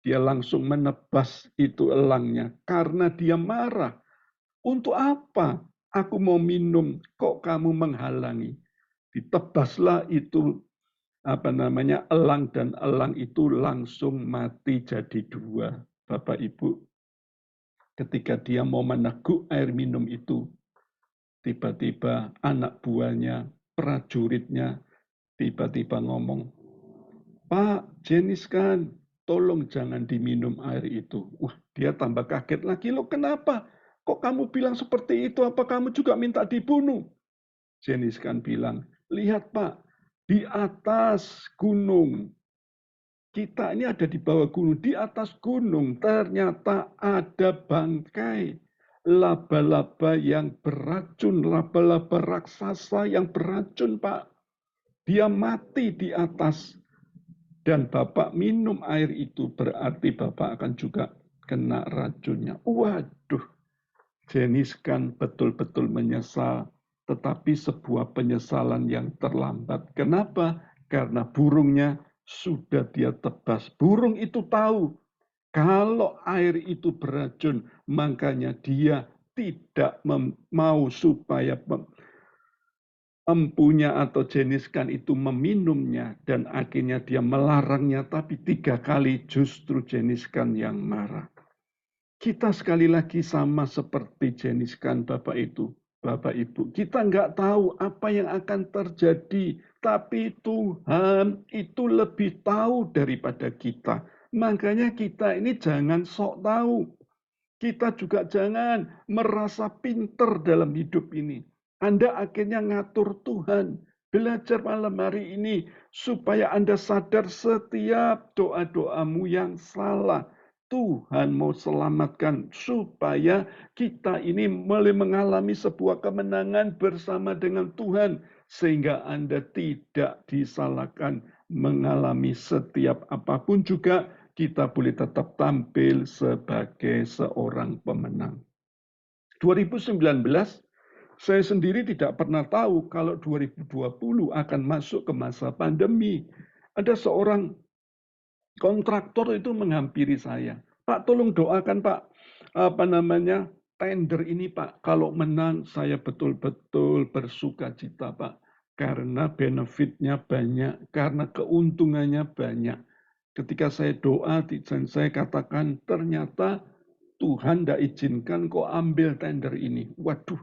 Dia langsung menebas itu elangnya karena dia marah. Untuk apa aku mau minum, kok kamu menghalangi? Ditebaslah itu elang, dan elang itu langsung mati jadi dua. Bapak Ibu, ketika dia mau meneguk air minum itu, tiba-tiba anak buahnya, prajuritnya, tiba-tiba ngomong, Pak, Genghis Khan, tolong jangan diminum air itu. Wah, dia tambah kaget lagi. Loh, kenapa? Kok kamu bilang seperti itu? Apa kamu juga minta dibunuh? Jenis Khan bilang, lihat Pak, di atas gunung, kita ini ada di bawah gunung, di atas gunung ternyata ada bangkai laba-laba yang beracun, laba-laba raksasa yang beracun Pak. Dia mati di atas. Dan Bapak minum air itu berarti Bapak akan juga kena racunnya. Waduh, Jenis Khan betul-betul menyesal, tetapi sebuah penyesalan yang terlambat. Kenapa? Karena burungnya sudah dia tebas. Burung itu tahu kalau air itu beracun, makanya dia tidak mau supaya empunya atau Jenis Khan itu meminumnya, dan akhirnya dia melarangnya, tapi 3 kali justru Jenis Khan yang marah. Kita sekali lagi sama seperti Jenis Khan Bapak Ibu. Kita nggak tahu apa yang akan terjadi, tapi Tuhan itu lebih tahu daripada kita. Makanya kita ini jangan sok tahu. Kita juga jangan merasa pinter dalam hidup ini. Anda akhirnya ngatur Tuhan. Belajar malam hari ini supaya Anda sadar setiap doa-doamu yang salah. Tuhan mau selamatkan supaya kita ini mulai mengalami sebuah kemenangan bersama dengan Tuhan. Sehingga Anda tidak disalahkan mengalami setiap apapun juga kita boleh tetap tampil sebagai seorang pemenang. 2019, saya sendiri tidak pernah tahu kalau 2020 akan masuk ke masa pandemi. Ada seorang kontraktor itu menghampiri saya. Pak, tolong doakan Pak, tender ini Pak. Kalau menang saya betul-betul bersuka cita Pak. Karena benefitnya banyak, karena keuntungannya banyak. Ketika saya doa dan saya katakan ternyata Tuhan tidak izinkan kau ambil tender ini. Waduh,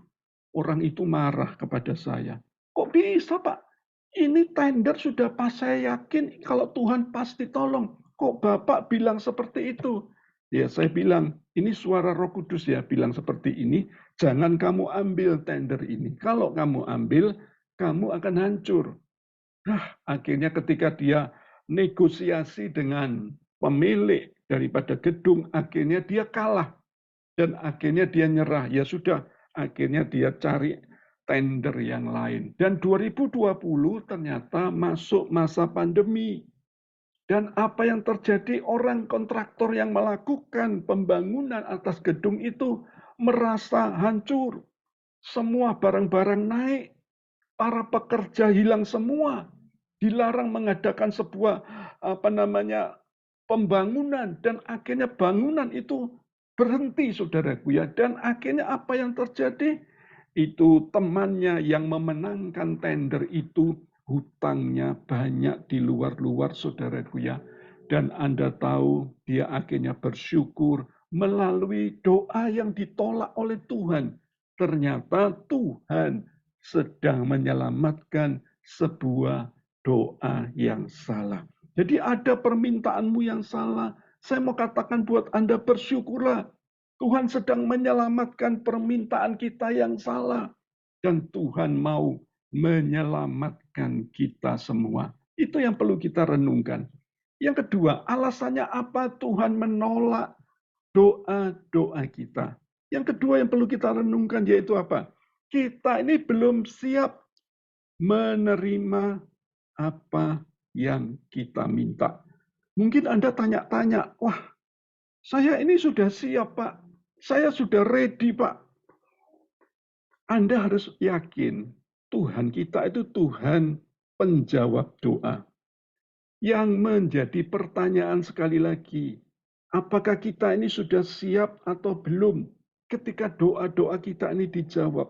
orang itu marah kepada saya. Kok bisa Pak? Ini tender sudah pas, saya yakin kalau Tuhan pasti tolong. Kok Bapak bilang seperti itu? Ya saya bilang, ini suara Roh Kudus ya bilang seperti ini. Jangan kamu ambil tender ini. Kalau kamu ambil, kamu akan hancur. Nah, akhirnya ketika dia negosiasi dengan pemilik daripada gedung, akhirnya dia kalah. Dan akhirnya dia nyerah. Ya sudah, akhirnya dia cari tender yang lain. Dan 2020 ternyata masuk masa pandemi. Dan apa yang terjadi, orang kontraktor yang melakukan pembangunan atas gedung itu merasa hancur. Semua barang-barang naik, para pekerja hilang semua. Dilarang mengadakan sebuah pembangunan, dan akhirnya bangunan itu berhenti saudaraku ya. Dan akhirnya apa yang terjadi? Itu temannya yang memenangkan tender itu hutangnya banyak di luar-luar saudaraku ya. Dan Anda tahu dia akhirnya bersyukur melalui doa yang ditolak oleh Tuhan. Ternyata Tuhan sedang menyelamatkan sebuah doa yang salah. Jadi ada permintaanmu yang salah. Saya mau katakan buat Anda, bersyukurlah. Tuhan sedang menyelamatkan permintaan kita yang salah. Dan Tuhan mau menyelamatkan kita semua. Itu yang perlu kita renungkan. Yang kedua, alasannya apa Tuhan menolak doa-doa kita? Yang kedua yang perlu kita renungkan yaitu apa? Kita ini belum siap menerima apa yang kita minta. Mungkin Anda tanya-tanya, wah, saya ini sudah siap, Pak. Saya sudah ready, Pak. Anda harus yakin, Tuhan kita itu Tuhan penjawab doa. Yang menjadi pertanyaan sekali lagi, apakah kita ini sudah siap atau belum ketika doa-doa kita ini dijawab?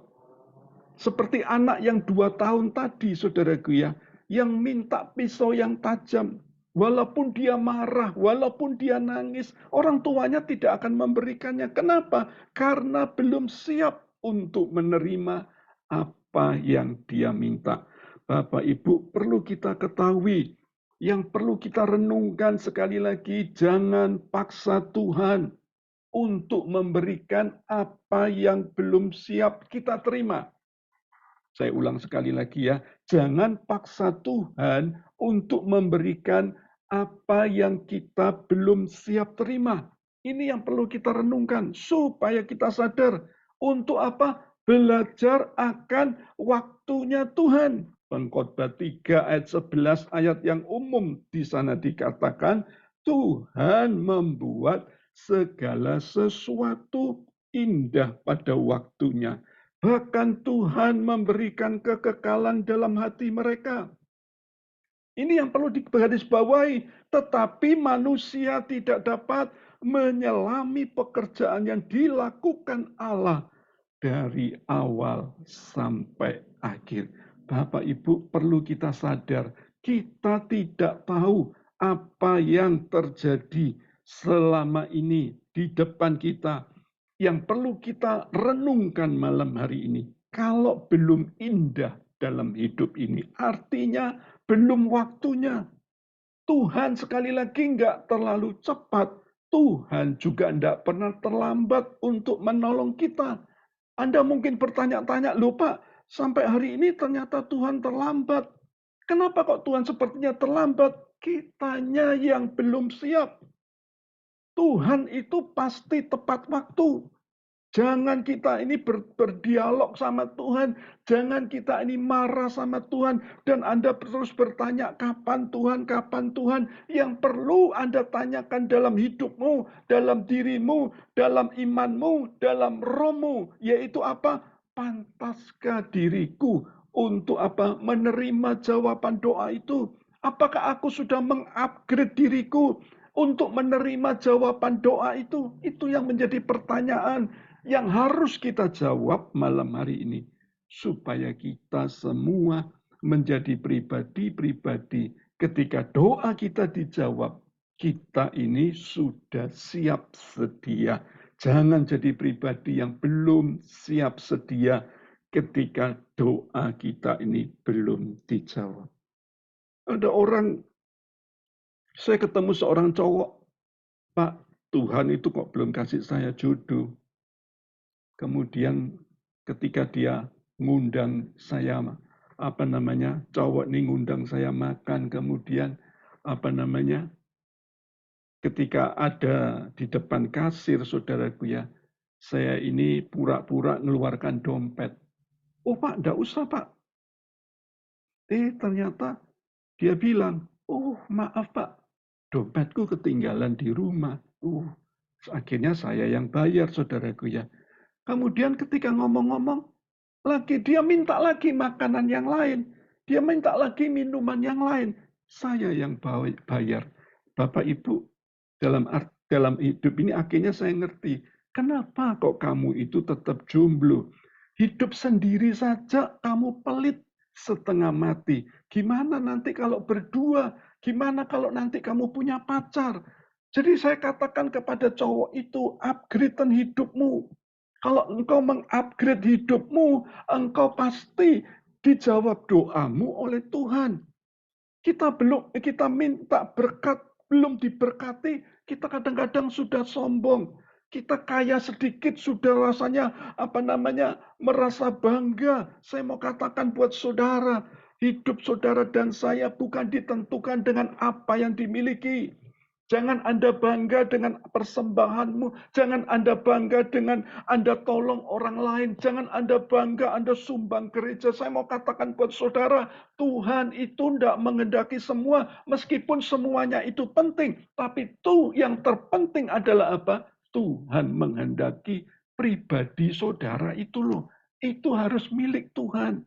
Seperti anak yang 2 tahun tadi, saudaraku ya, yang minta pisau yang tajam. Walaupun dia marah, walaupun dia nangis, orang tuanya tidak akan memberikannya. Kenapa? Karena belum siap untuk menerima apa yang dia minta. Bapak Ibu, perlu kita ketahui, yang perlu kita renungkan sekali lagi, jangan paksa Tuhan. untuk memberikan apa yang belum siap kita terima. Saya ulang sekali lagi ya, jangan paksa Tuhan untuk memberikan apa yang kita belum siap terima. Ini yang perlu kita renungkan supaya kita sadar untuk apa? Belajar akan waktunya Tuhan. Pengkhotbah 3 ayat 11 ayat yang umum di sana dikatakan, Tuhan membuat segala sesuatu indah pada waktunya. Bahkan Tuhan memberikan kekekalan dalam hati mereka. Ini yang perlu digarisbawahi. Tetapi manusia tidak dapat menyelami pekerjaan yang dilakukan Allah dari awal sampai akhir. Bapak Ibu, perlu kita sadar, kita tidak tahu apa yang terjadi selama ini di depan kita. Yang perlu kita renungkan malam hari ini, kalau belum indah dalam hidup ini, artinya belum waktunya. Tuhan sekali lagi nggak terlalu cepat. Tuhan juga tidak pernah terlambat untuk menolong kita. Anda mungkin bertanya-tanya, loh Pak, sampai hari ini ternyata Tuhan terlambat. Kenapa kok Tuhan sepertinya terlambat? Kitanya yang belum siap. Tuhan itu pasti tepat waktu. Jangan kita ini berdialog sama Tuhan. Jangan kita ini marah sama Tuhan. Dan Anda terus bertanya, kapan Tuhan, kapan Tuhan. Yang perlu Anda tanyakan dalam hidupmu, dalam dirimu, dalam imanmu, dalam rohmu. Yaitu apa? Pantaskah diriku untuk apa? Menerima jawaban doa itu. Apakah aku sudah mengupgrade diriku untuk menerima jawaban doa itu? Itu yang menjadi pertanyaan yang harus kita jawab malam hari ini, supaya kita semua menjadi pribadi-pribadi ketika doa kita dijawab, kita ini sudah siap sedia. Jangan jadi pribadi yang belum siap sedia ketika doa kita ini belum dijawab. Ada orang, saya ketemu seorang cowok, Pak, Tuhan itu kok belum kasih saya jodoh. Kemudian ketika dia ngundang saya, cowok nih ngundang saya makan, kemudian ketika ada di depan kasir, saudaraku ya, saya ini pura-pura ngeluarkan dompet. Oh Pak, enggak usah Pak. Ternyata dia bilang, oh maaf Pak, dompetku ketinggalan di rumah. Akhirnya saya yang bayar, saudaraku ya. Kemudian ketika ngomong-ngomong, dia minta lagi makanan yang lain. Dia minta lagi minuman yang lain. Saya yang bayar. Bapak Ibu, dalam hidup ini akhirnya saya ngerti. Kenapa kok kamu itu tetap jomblo? Hidup sendiri saja kamu pelit setengah mati. Gimana nanti kalau berdua? Gimana kalau nanti kamu punya pacar? Jadi saya katakan kepada cowok itu, upgrade hidupmu. Kalau engkau mengupgrade hidupmu, engkau pasti dijawab doamu oleh Tuhan. Kita minta berkat, belum diberkati, kita kadang-kadang sudah sombong. Kita kaya sedikit sudah rasanya merasa bangga. Saya mau katakan buat saudara, hidup saudara dan saya bukan ditentukan dengan apa yang dimiliki. Jangan Anda bangga dengan persembahanmu. Jangan Anda bangga dengan Anda tolong orang lain. Jangan Anda bangga Anda sumbang gereja. Saya mau katakan buat saudara, Tuhan itu tidak mengendaki semua. Meskipun semuanya itu penting. Tapi itu yang terpenting adalah apa? Tuhan menghendaki pribadi saudara itu loh. Itu harus milik Tuhan.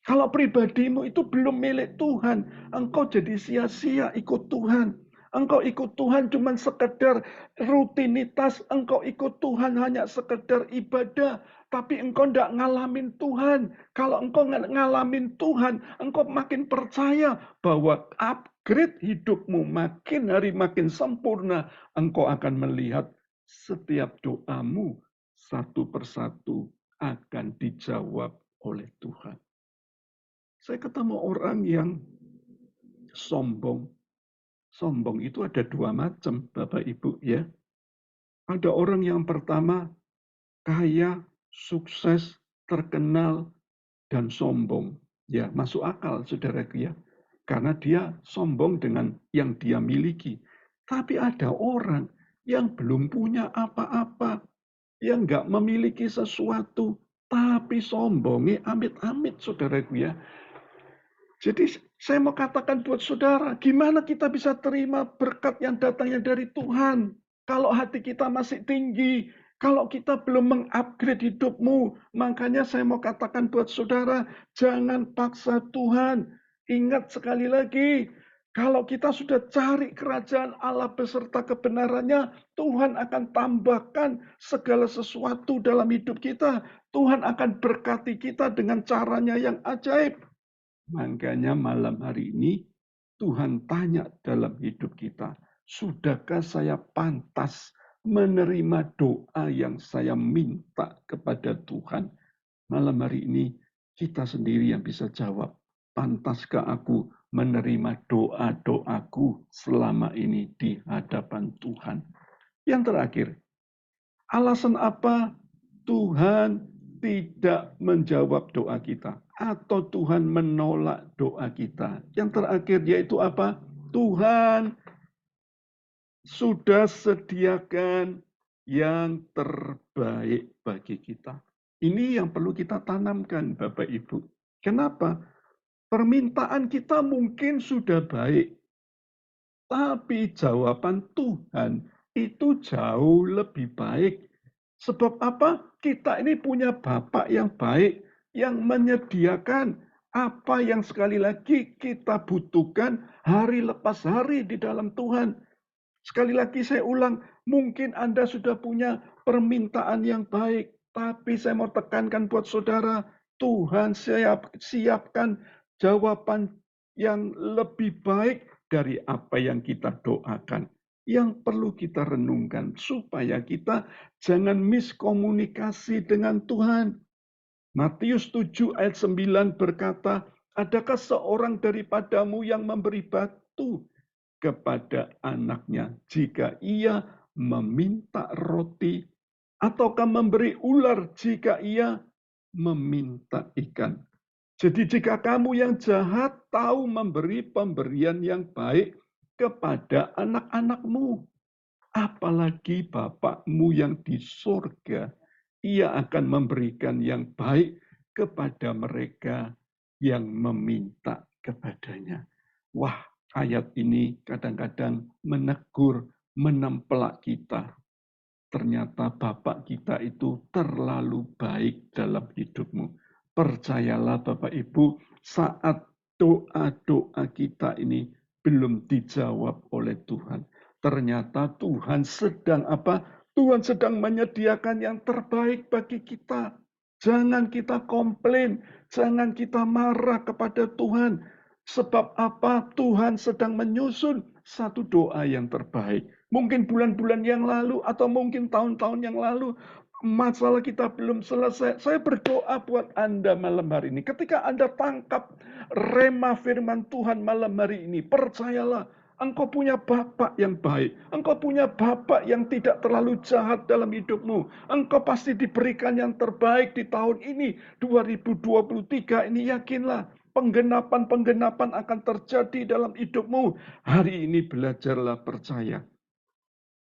Kalau pribadimu itu belum milik Tuhan, engkau jadi sia-sia ikut Tuhan. Engkau ikut Tuhan cuma sekedar rutinitas, engkau ikut Tuhan hanya sekedar ibadah, tapi engkau tidak ngalamin Tuhan. Kalau engkau ngalamin Tuhan, engkau makin percaya bahwa upgrade hidupmu makin hari makin sempurna. Engkau akan melihat setiap doamu satu persatu akan dijawab oleh Tuhan. Saya ketemu orang yang sombong. Sombong itu ada dua macam, Bapak Ibu ya. Ada orang yang pertama kaya, sukses, terkenal, dan sombong. Ya, masuk akal, saudaraku ya. Karena dia sombong dengan yang dia miliki. Tapi ada orang yang belum punya apa-apa, yang nggak memiliki sesuatu, tapi sombongnya amit-amit, saudaraku ya. Jadi saya mau katakan buat saudara, gimana kita bisa terima berkat yang datangnya dari Tuhan? Kalau hati kita masih tinggi, kalau kita belum mengupgrade hidupmu, makanya saya mau katakan buat saudara, jangan paksa Tuhan. Ingat sekali lagi, kalau kita sudah cari kerajaan Allah beserta kebenarannya, Tuhan akan tambahkan segala sesuatu dalam hidup kita. Tuhan akan berkati kita dengan caranya yang ajaib. Makanya malam hari ini Tuhan tanya dalam hidup kita, sudahkah saya pantas menerima doa yang saya minta kepada Tuhan? Malam hari ini kita sendiri yang bisa jawab, pantaskah aku menerima doa-doaku selama ini di hadapan Tuhan? Yang terakhir, alasan apa Tuhan tidak menjawab doa kita atau Tuhan menolak doa kita? Yang terakhir yaitu apa? Tuhan sudah sediakan yang terbaik bagi kita. Ini yang perlu kita tanamkan, Bapak Ibu. Kenapa? Permintaan kita mungkin sudah baik, tapi jawaban Tuhan itu jauh lebih baik. Sebab apa? Kita ini punya Bapak yang baik, yang menyediakan apa yang sekali lagi kita butuhkan hari lepas hari di dalam Tuhan. Sekali lagi saya ulang, mungkin Anda sudah punya permintaan yang baik, tapi saya mau tekankan buat saudara, Tuhan siapkan jawaban yang lebih baik dari apa yang kita doakan. Yang perlu kita renungkan supaya kita jangan miskomunikasi dengan Tuhan. Matius 7 ayat 9 berkata, adakah seorang daripadamu yang memberi batu kepada anaknya jika ia meminta roti, ataukah memberi ular jika ia meminta ikan? Jadi jika kamu yang jahat tahu memberi pemberian yang baik kepada anak-anakmu, apalagi Bapakmu yang di surga, ia akan memberikan yang baik kepada mereka yang meminta kepadanya. Wah, ayat ini kadang-kadang menegur, menempelak kita. Ternyata Bapak kita itu terlalu baik dalam hidupmu. Percayalah Bapak Ibu, saat doa-doa kita ini belum dijawab oleh Tuhan. Ternyata Tuhan sedang apa? Tuhan sedang menyediakan yang terbaik bagi kita. Jangan kita komplain, jangan kita marah kepada Tuhan. Sebab apa? Tuhan sedang menyusun satu doa yang terbaik. Mungkin bulan-bulan yang lalu atau mungkin tahun-tahun yang lalu masalah kita belum selesai. Saya berdoa buat Anda malam hari ini. Ketika Anda tangkap rema firman Tuhan malam hari ini, percayalah engkau punya Bapak yang baik. Engkau punya Bapak yang tidak terlalu jahat dalam hidupmu. Engkau pasti diberikan yang terbaik di tahun ini, 2023 ini, yakinlah. Penggenapan-penggenapan akan terjadi dalam hidupmu. Hari ini belajarlah percaya.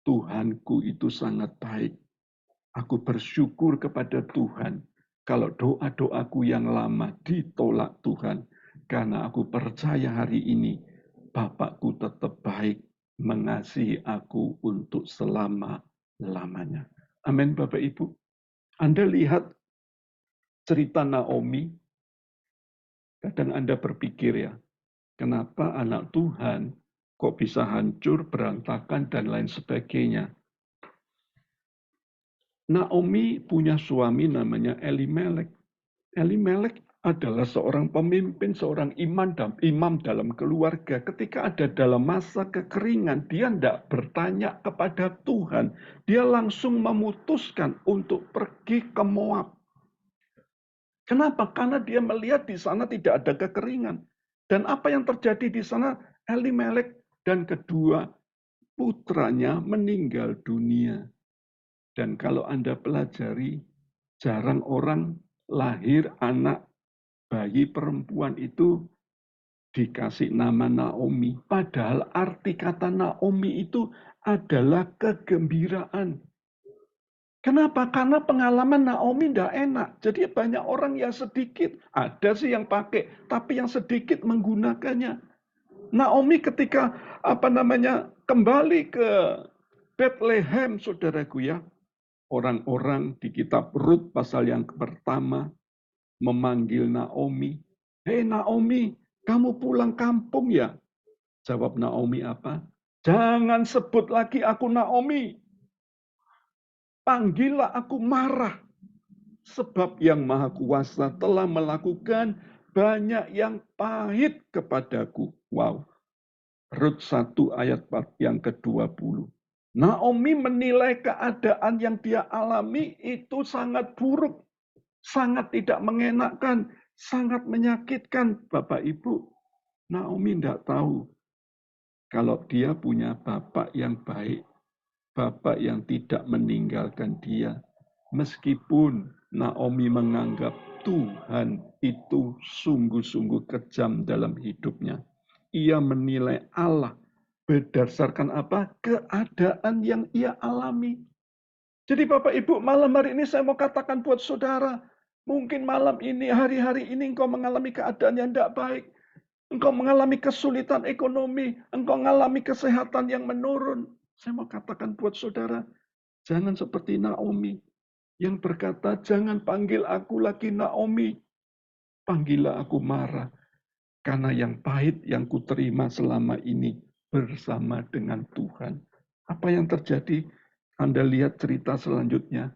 Tuhanku itu sangat baik. Aku bersyukur kepada Tuhan kalau doa-doaku yang lama ditolak Tuhan. Karena aku percaya hari ini Bapakku tetap baik mengasihi aku untuk selama-lamanya. Amin Bapak Ibu. Anda lihat cerita Naomi, kadang Anda berpikir ya, kenapa anak Tuhan kok bisa hancur, berantakan, dan lain sebagainya. Naomi punya suami namanya Elimelek. Elimelek adalah seorang pemimpin, seorang imam dalam keluarga. Ketika ada dalam masa kekeringan, dia tidak bertanya kepada Tuhan. Dia langsung memutuskan untuk pergi ke Moab. Kenapa? Karena dia melihat di sana tidak ada kekeringan. Dan apa yang terjadi di sana? Elimelek dan kedua putranya meninggal dunia. Dan kalau Anda pelajari, jarang orang lahir anak bayi perempuan itu dikasih nama Naomi. Padahal arti kata Naomi itu adalah kegembiraan. Kenapa? Karena pengalaman Naomi tidak enak. Jadi banyak orang yang sedikit. Ada sih yang pakai, tapi yang sedikit menggunakannya. Naomi ketika kembali ke Bethlehem, saudaraku ya. Orang-orang di kitab Rut pasal yang pertama memanggil Naomi. Hei Naomi, kamu pulang kampung ya? Jawab Naomi apa? Jangan sebut lagi aku Naomi. Panggillah aku Marah. Sebab yang Maha Kuasa telah melakukan banyak yang pahit kepadaku. Wow. Rut 1 ayat 4 yang ke-20. Naomi menilai keadaan yang dia alami itu sangat buruk. Sangat tidak mengenakkan. Sangat menyakitkan. Bapak Ibu, Naomi tidak tahu kalau dia punya bapak yang baik. Bapak yang tidak meninggalkan dia. Meskipun Naomi menganggap Tuhan itu sungguh-sungguh kejam dalam hidupnya. Ia menilai Allah berdasarkan apa? Keadaan yang ia alami. Jadi Bapak Ibu, malam hari ini saya mau katakan buat saudara, mungkin malam ini, hari-hari ini engkau mengalami keadaan yang tidak baik. Engkau mengalami kesulitan ekonomi, engkau mengalami kesehatan yang menurun. Saya mau katakan buat saudara, jangan seperti Naomi yang berkata, jangan panggil aku lagi Naomi, panggillah aku Marah. Karena yang pahit yang kuterima selama ini bersama dengan Tuhan. Apa yang terjadi? Anda lihat cerita selanjutnya.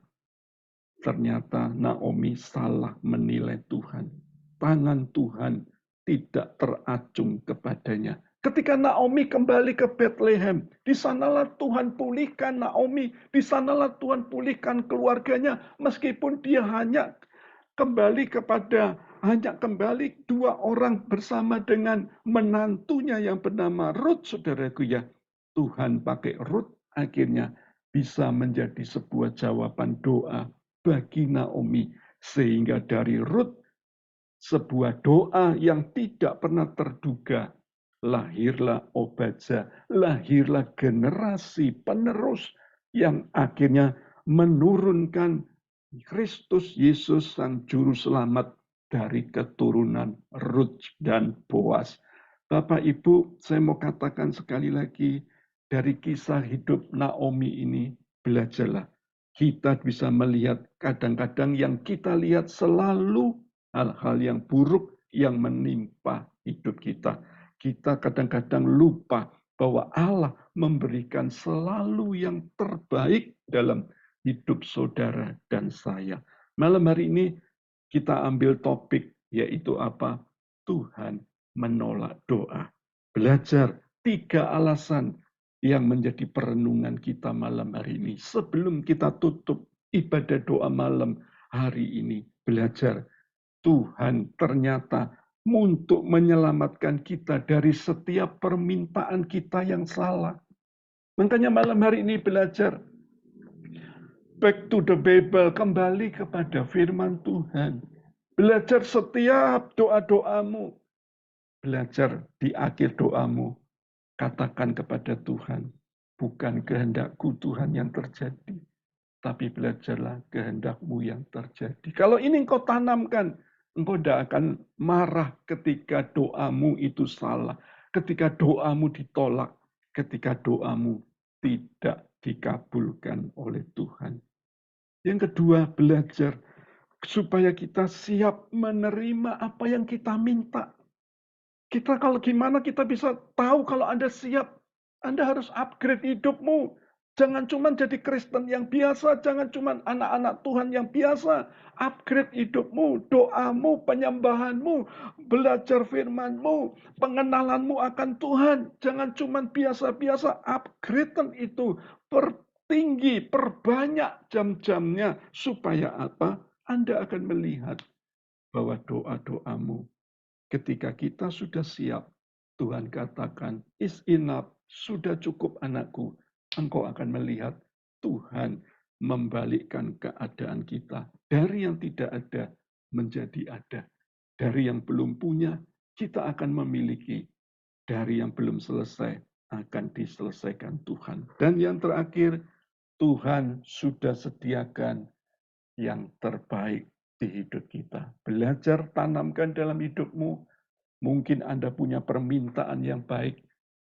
Ternyata Naomi salah menilai Tuhan. Tangan Tuhan tidak teracung kepadanya. Ketika Naomi kembali ke Bethlehem, di sanalah Tuhan pulihkan Naomi, di sanalah Tuhan pulihkan keluarganya, meskipun dia hanya kembali dua orang bersama dengan menantunya yang bernama Rut, saudaraku ya. Tuhan pakai Rut akhirnya bisa menjadi sebuah jawaban doa bagi Naomi, sehingga dari Rut sebuah doa yang tidak pernah terduga, lahirlah Obadja, lahirlah generasi penerus yang akhirnya menurunkan Kristus Yesus Sang Juru Selamat dari keturunan Rut dan Boas. Bapak Ibu, saya mau katakan sekali lagi, dari kisah hidup Naomi ini, belajarlah. Kita bisa melihat kadang-kadang yang kita lihat selalu hal-hal yang buruk yang menimpa hidup kita. Kita kadang-kadang lupa bahwa Allah memberikan selalu yang terbaik dalam hidup saudara dan saya. Malam hari ini kita ambil topik yaitu apa? Tuhan menolak doa. Belajar 3 alasan yang menjadi perenungan kita malam hari ini. Sebelum kita tutup ibadah doa malam hari ini, belajar Tuhan ternyata untuk menyelamatkan kita dari setiap permintaan kita yang salah. Makanya malam hari ini belajar back to the Bible, kembali kepada firman Tuhan. Belajar setiap doa-doamu. Belajar di akhir doamu. Katakan kepada Tuhan, bukan kehendakku Tuhan yang terjadi, tapi belajarlah kehendakmu yang terjadi. Kalau ini engkau tanamkan, engkau tidak akan marah ketika doamu itu salah, ketika doamu ditolak, ketika doamu tidak dikabulkan oleh Tuhan. Yang kedua, belajar supaya kita siap menerima apa yang kita minta. Kita kalau gimana kita bisa tahu kalau Anda siap? Anda harus upgrade hidupmu. Jangan cuma jadi Kristen yang biasa, jangan cuma anak-anak Tuhan yang biasa. Upgrade hidupmu, doamu, penyembahanmu, belajar firman-Mu, pengenalanmu akan Tuhan. Jangan cuma biasa-biasa, upgrade itu. Pertinggi, perbanyak jam-jamnya. Supaya apa? Anda akan melihat bahwa doa-doamu ketika kita sudah siap, Tuhan katakan, is enough, sudah cukup anakku. Engkau akan melihat Tuhan membalikkan keadaan kita dari yang tidak ada menjadi ada. Dari yang belum punya, kita akan memiliki. Dari yang belum selesai, akan diselesaikan Tuhan. Dan yang terakhir, Tuhan sudah sediakan yang terbaik di hidup kita. Belajar tanamkan dalam hidupmu. Mungkin Anda punya permintaan yang baik.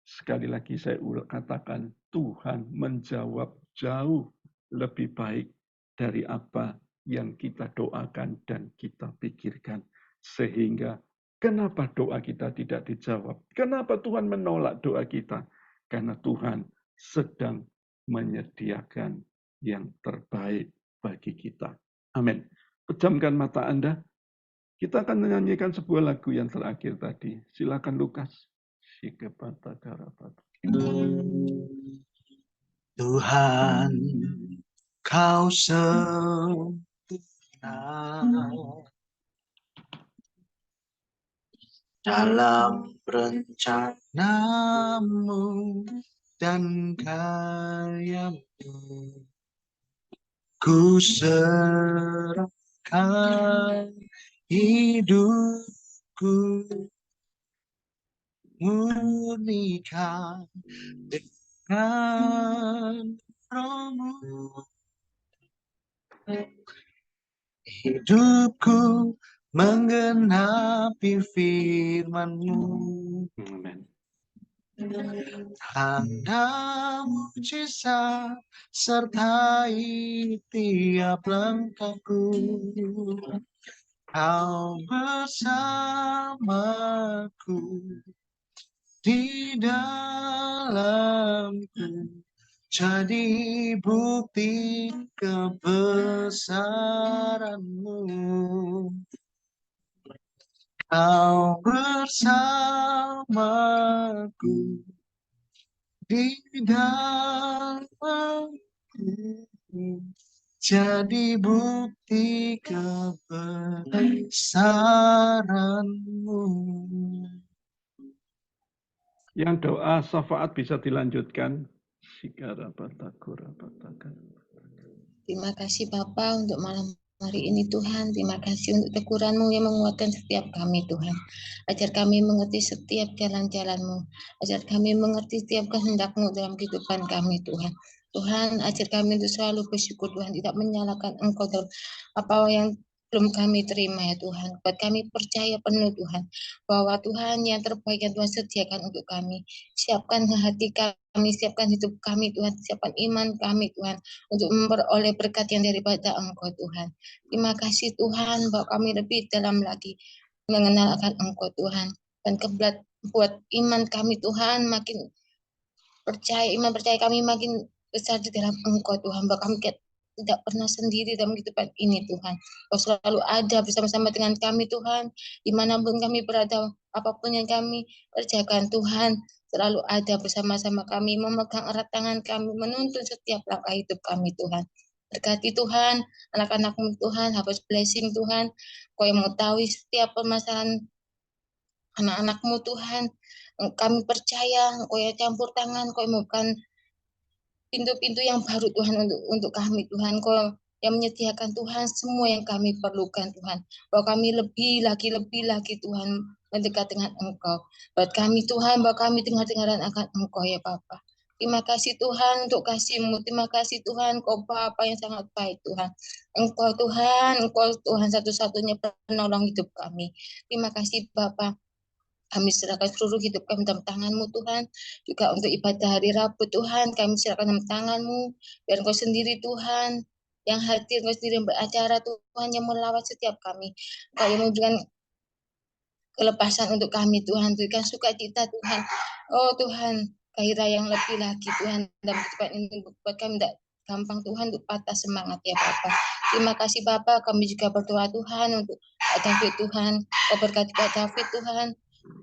Sekali lagi saya katakan, Tuhan menjawab jauh lebih baik dari apa yang kita doakan dan kita pikirkan. Sehingga kenapa doa kita tidak dijawab? Kenapa Tuhan menolak doa kita? Karena Tuhan sedang menyediakan yang terbaik bagi kita. Amin. Pejamkan mata Anda. Kita akan menyanyikan sebuah lagu yang terakhir tadi. Silakan Lukas. Tuhan, Kau sempurna dalam rencanamu dan karyamu. Ku serahkan hidupku, murnikan dengan rohmu. Hidupku menggenapi firman-Mu. Amen. Tanda mujizat sertai tiap langkahku. Kau bersamaku di dalamku, jadi bukti kebesaran-Mu. Kau bersamaku di dalamku, jadi bukti kebesaran-Mu. Yang doa syafaat bisa dilanjutkan. Terima kasih Bapa untuk malam hari ini Tuhan. Terima kasih untuk teguran-Mu yang menguatkan setiap kami Tuhan. Ajar kami mengerti setiap jalan-jalan-Mu. Ajar kami mengerti setiap kehendak-Mu dalam kehidupan kami Tuhan. Tuhan, ajar kami untuk selalu bersyukur Tuhan. Tidak menyalahkan Engkau dalam apa yang belum kami terima ya Tuhan. Buat kami percaya penuh Tuhan. Bahwa Tuhan yang terbaik yang Tuhan sediakan untuk kami. Siapkan hati kami, siapkan hidup kami Tuhan. Siapkan iman kami Tuhan. Untuk memperoleh berkat yang daripada Engkau Tuhan. Terima kasih Tuhan bahwa kami lebih dalam lagi mengenal akan Engkau Tuhan. Dan keblat buat iman kami Tuhan makin percaya, iman percaya kami makin besar di dalam Engkau Tuhan. Bahwa kami tidak pernah sendiri dalam kehidupan ini Tuhan. Kau selalu ada bersama-sama dengan kami Tuhan. Dimanapun kami berada, apapun yang kami kerjakan Tuhan selalu ada bersama-sama kami, memegang erat tangan kami, menuntun setiap langkah hidup kami Tuhan. Berkati Tuhan, anak-anak-Mu Tuhan, harvest blessing Tuhan. Kau yang mengetahui setiap permasalahan anak-anak-Mu Tuhan. Kami percaya Kau yang campur tangan, Kau yang bukan pintu-pintu yang baru Tuhan untuk kami Tuhan. Kau yang menyediakan Tuhan semua yang kami perlukan Tuhan. Bahwa kami lebih lagi Tuhan mendekat dengan Engkau. Buat kami Tuhan, bahwa kami dengar-dengaran akan Engkau ya Bapa. Terima kasih Tuhan untuk kasih-Mu. Terima kasih Tuhan, Kau Bapa yang sangat baik Tuhan. Engkau Tuhan satu-satunya penolong hidup kami. Terima kasih Bapa. Kami serahkan seluruh hidup kami dalam tangan-Mu Tuhan. Juga untuk ibadah hari Rabu Tuhan, kami serahkan dalam tangan-Mu. Biar Engkau sendiri Tuhan yang hadir, Engkau sendiri yang beracara Tuhan, yang melawat setiap kami. Engkau yang memberikan kelepasan untuk kami Tuhan, berikan sukacita Tuhan. Oh Tuhan, gairah yang lebih lagi Tuhan dalam kehidupan ini buat kami tidak gampang Tuhan untuk patah semangat ya Bapak. Terima kasih Bapak, kami juga berdoa Tuhan untuk Pak David Tuhan, Kau berkati Pak David Tuhan,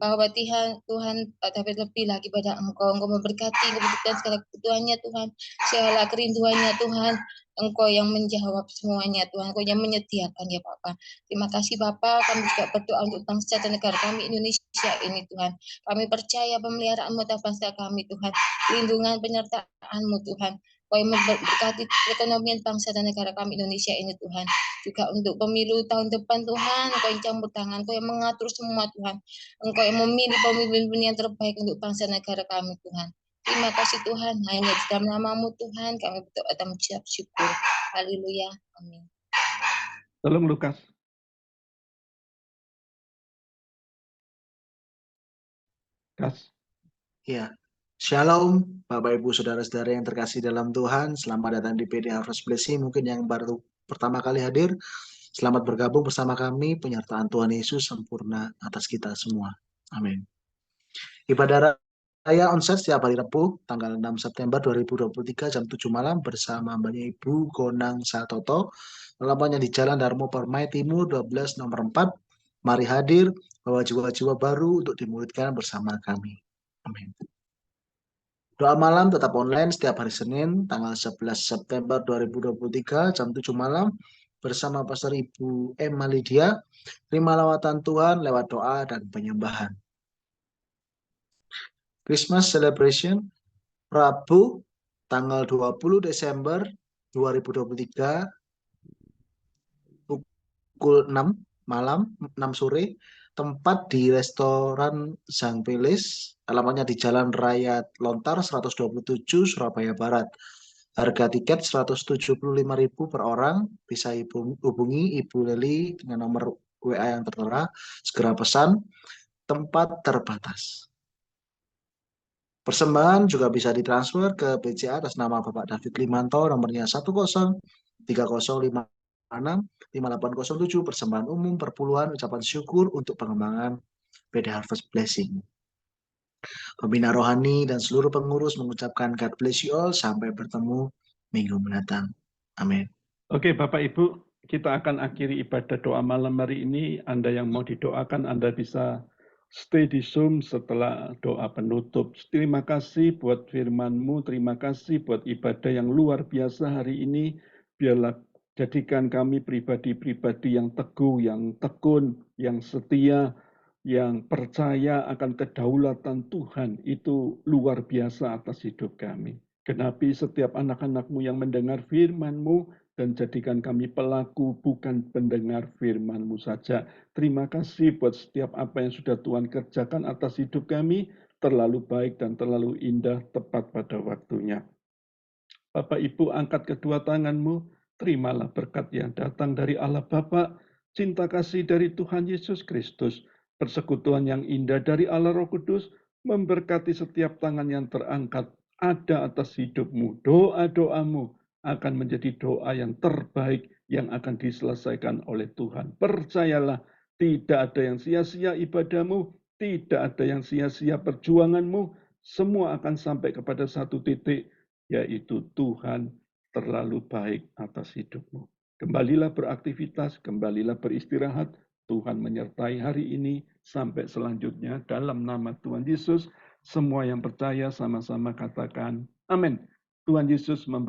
bahwa Tuhan Pak David lebih lagi pada Engkau memberkati kebutuhan segala kebutuhannya Tuhan, segala kerinduannya Tuhan, Engkau yang menjawab semuanya Tuhan, Engkau yang menyediakan ya Bapak. Terima kasih Bapak, kami juga berdoa untuk bangsa dan negara kami Indonesia ini Tuhan. Kami percaya pemeliharaan-Mu atas bangsa kami Tuhan, lindungan penyertaan-Mu Tuhan. Engkau yang memberkati perekonomian bangsa dan negara kami Indonesia ini Tuhan. Juga untuk pemilu tahun depan Tuhan, Engkau yang campur tangan, Engkau yang mengatur semua Tuhan. Engkau yang memilih pemimpin yang terbaik untuk bangsa negara kami Tuhan. Terima kasih Tuhan, hanya di dalam nama-Mu Tuhan kami berdoa dan mengucap syukur. Haleluya. Amin. Tolong Lukas. Ya, Shalom Bapak Ibu Saudara-saudara yang terkasih dalam Tuhan. Selamat datang di PD Harvest Blessing. Mungkin yang baru pertama kali hadir, selamat bergabung bersama kami. Penyertaan Tuhan Yesus sempurna atas kita semua. Amin. Ibadah Raya onsite setiap hari Rabu tanggal 6 September 2023 jam 7 malam bersama Mbak Ibu Gonang Satoto. Alamatnya di Jalan Darmo Permai Timur 12 nomor 4. Mari hadir, bawa jiwa-jiwa baru untuk dimuridkan bersama kami. Amin. Doa malam tetap online setiap hari Senin tanggal 11 September 2023 jam 7 malam bersama Pastor Ibu Emma Lydia. Terima lawatan Tuhan lewat doa dan penyembahan. Christmas Celebration Rabu tanggal 20 Desember 2023 pukul 6 malam, 6 sore, tempat di restoran Sang Pelis, alamatnya di Jalan Raya Lontar 127 Surabaya Barat. Harga tiket 175.000 per orang, bisa hubungi Ibu Leli dengan nomor WA yang tertera, segera pesan, tempat terbatas. Persembahan juga bisa ditransfer ke BCA atas nama Bapak David Limanto, nomornya 1030565807, persembahan umum perpuluhan ucapan syukur untuk pengembangan PD Harvest Blessing. Pembina rohani dan seluruh pengurus mengucapkan God bless you all, sampai bertemu minggu mendatang. Amin. Oke Bapak Ibu, kita akan akhiri ibadah doa malam hari ini. Anda yang mau didoakan, Anda bisa stay di Zoom setelah doa penutup. Terima kasih buat firman-Mu, terima kasih buat ibadah yang luar biasa hari ini. Biarlah jadikan kami pribadi-pribadi yang teguh, yang tekun, yang setia, yang percaya akan kedaulatan Tuhan. Itu luar biasa atas hidup kami. Genapi setiap anak-anak-Mu yang mendengar firman-Mu, dan jadikan kami pelaku bukan pendengar firman-Mu saja. Terima kasih buat setiap apa yang sudah Tuhan kerjakan atas hidup kami, terlalu baik dan terlalu indah, tepat pada waktunya. Bapak Ibu, angkat kedua tangan-Mu, terimalah berkat yang datang dari Allah Bapa, cinta kasih dari Tuhan Yesus Kristus, persekutuan yang indah dari Allah Roh Kudus, memberkati setiap tangan yang terangkat, ada atas hidup-Mu, doa-doa-Mu, akan menjadi doa yang terbaik yang akan diselesaikan oleh Tuhan. Percayalah, tidak ada yang sia-sia ibadahmu, tidak ada yang sia-sia perjuanganmu, semua akan sampai kepada satu titik, yaitu Tuhan terlalu baik atas hidupmu. Kembalilah beraktivitas, kembalilah beristirahat, Tuhan menyertai hari ini sampai selanjutnya dalam nama Tuhan Yesus. Semua yang percaya sama-sama katakan amin. Tuhan Yesus memberkati.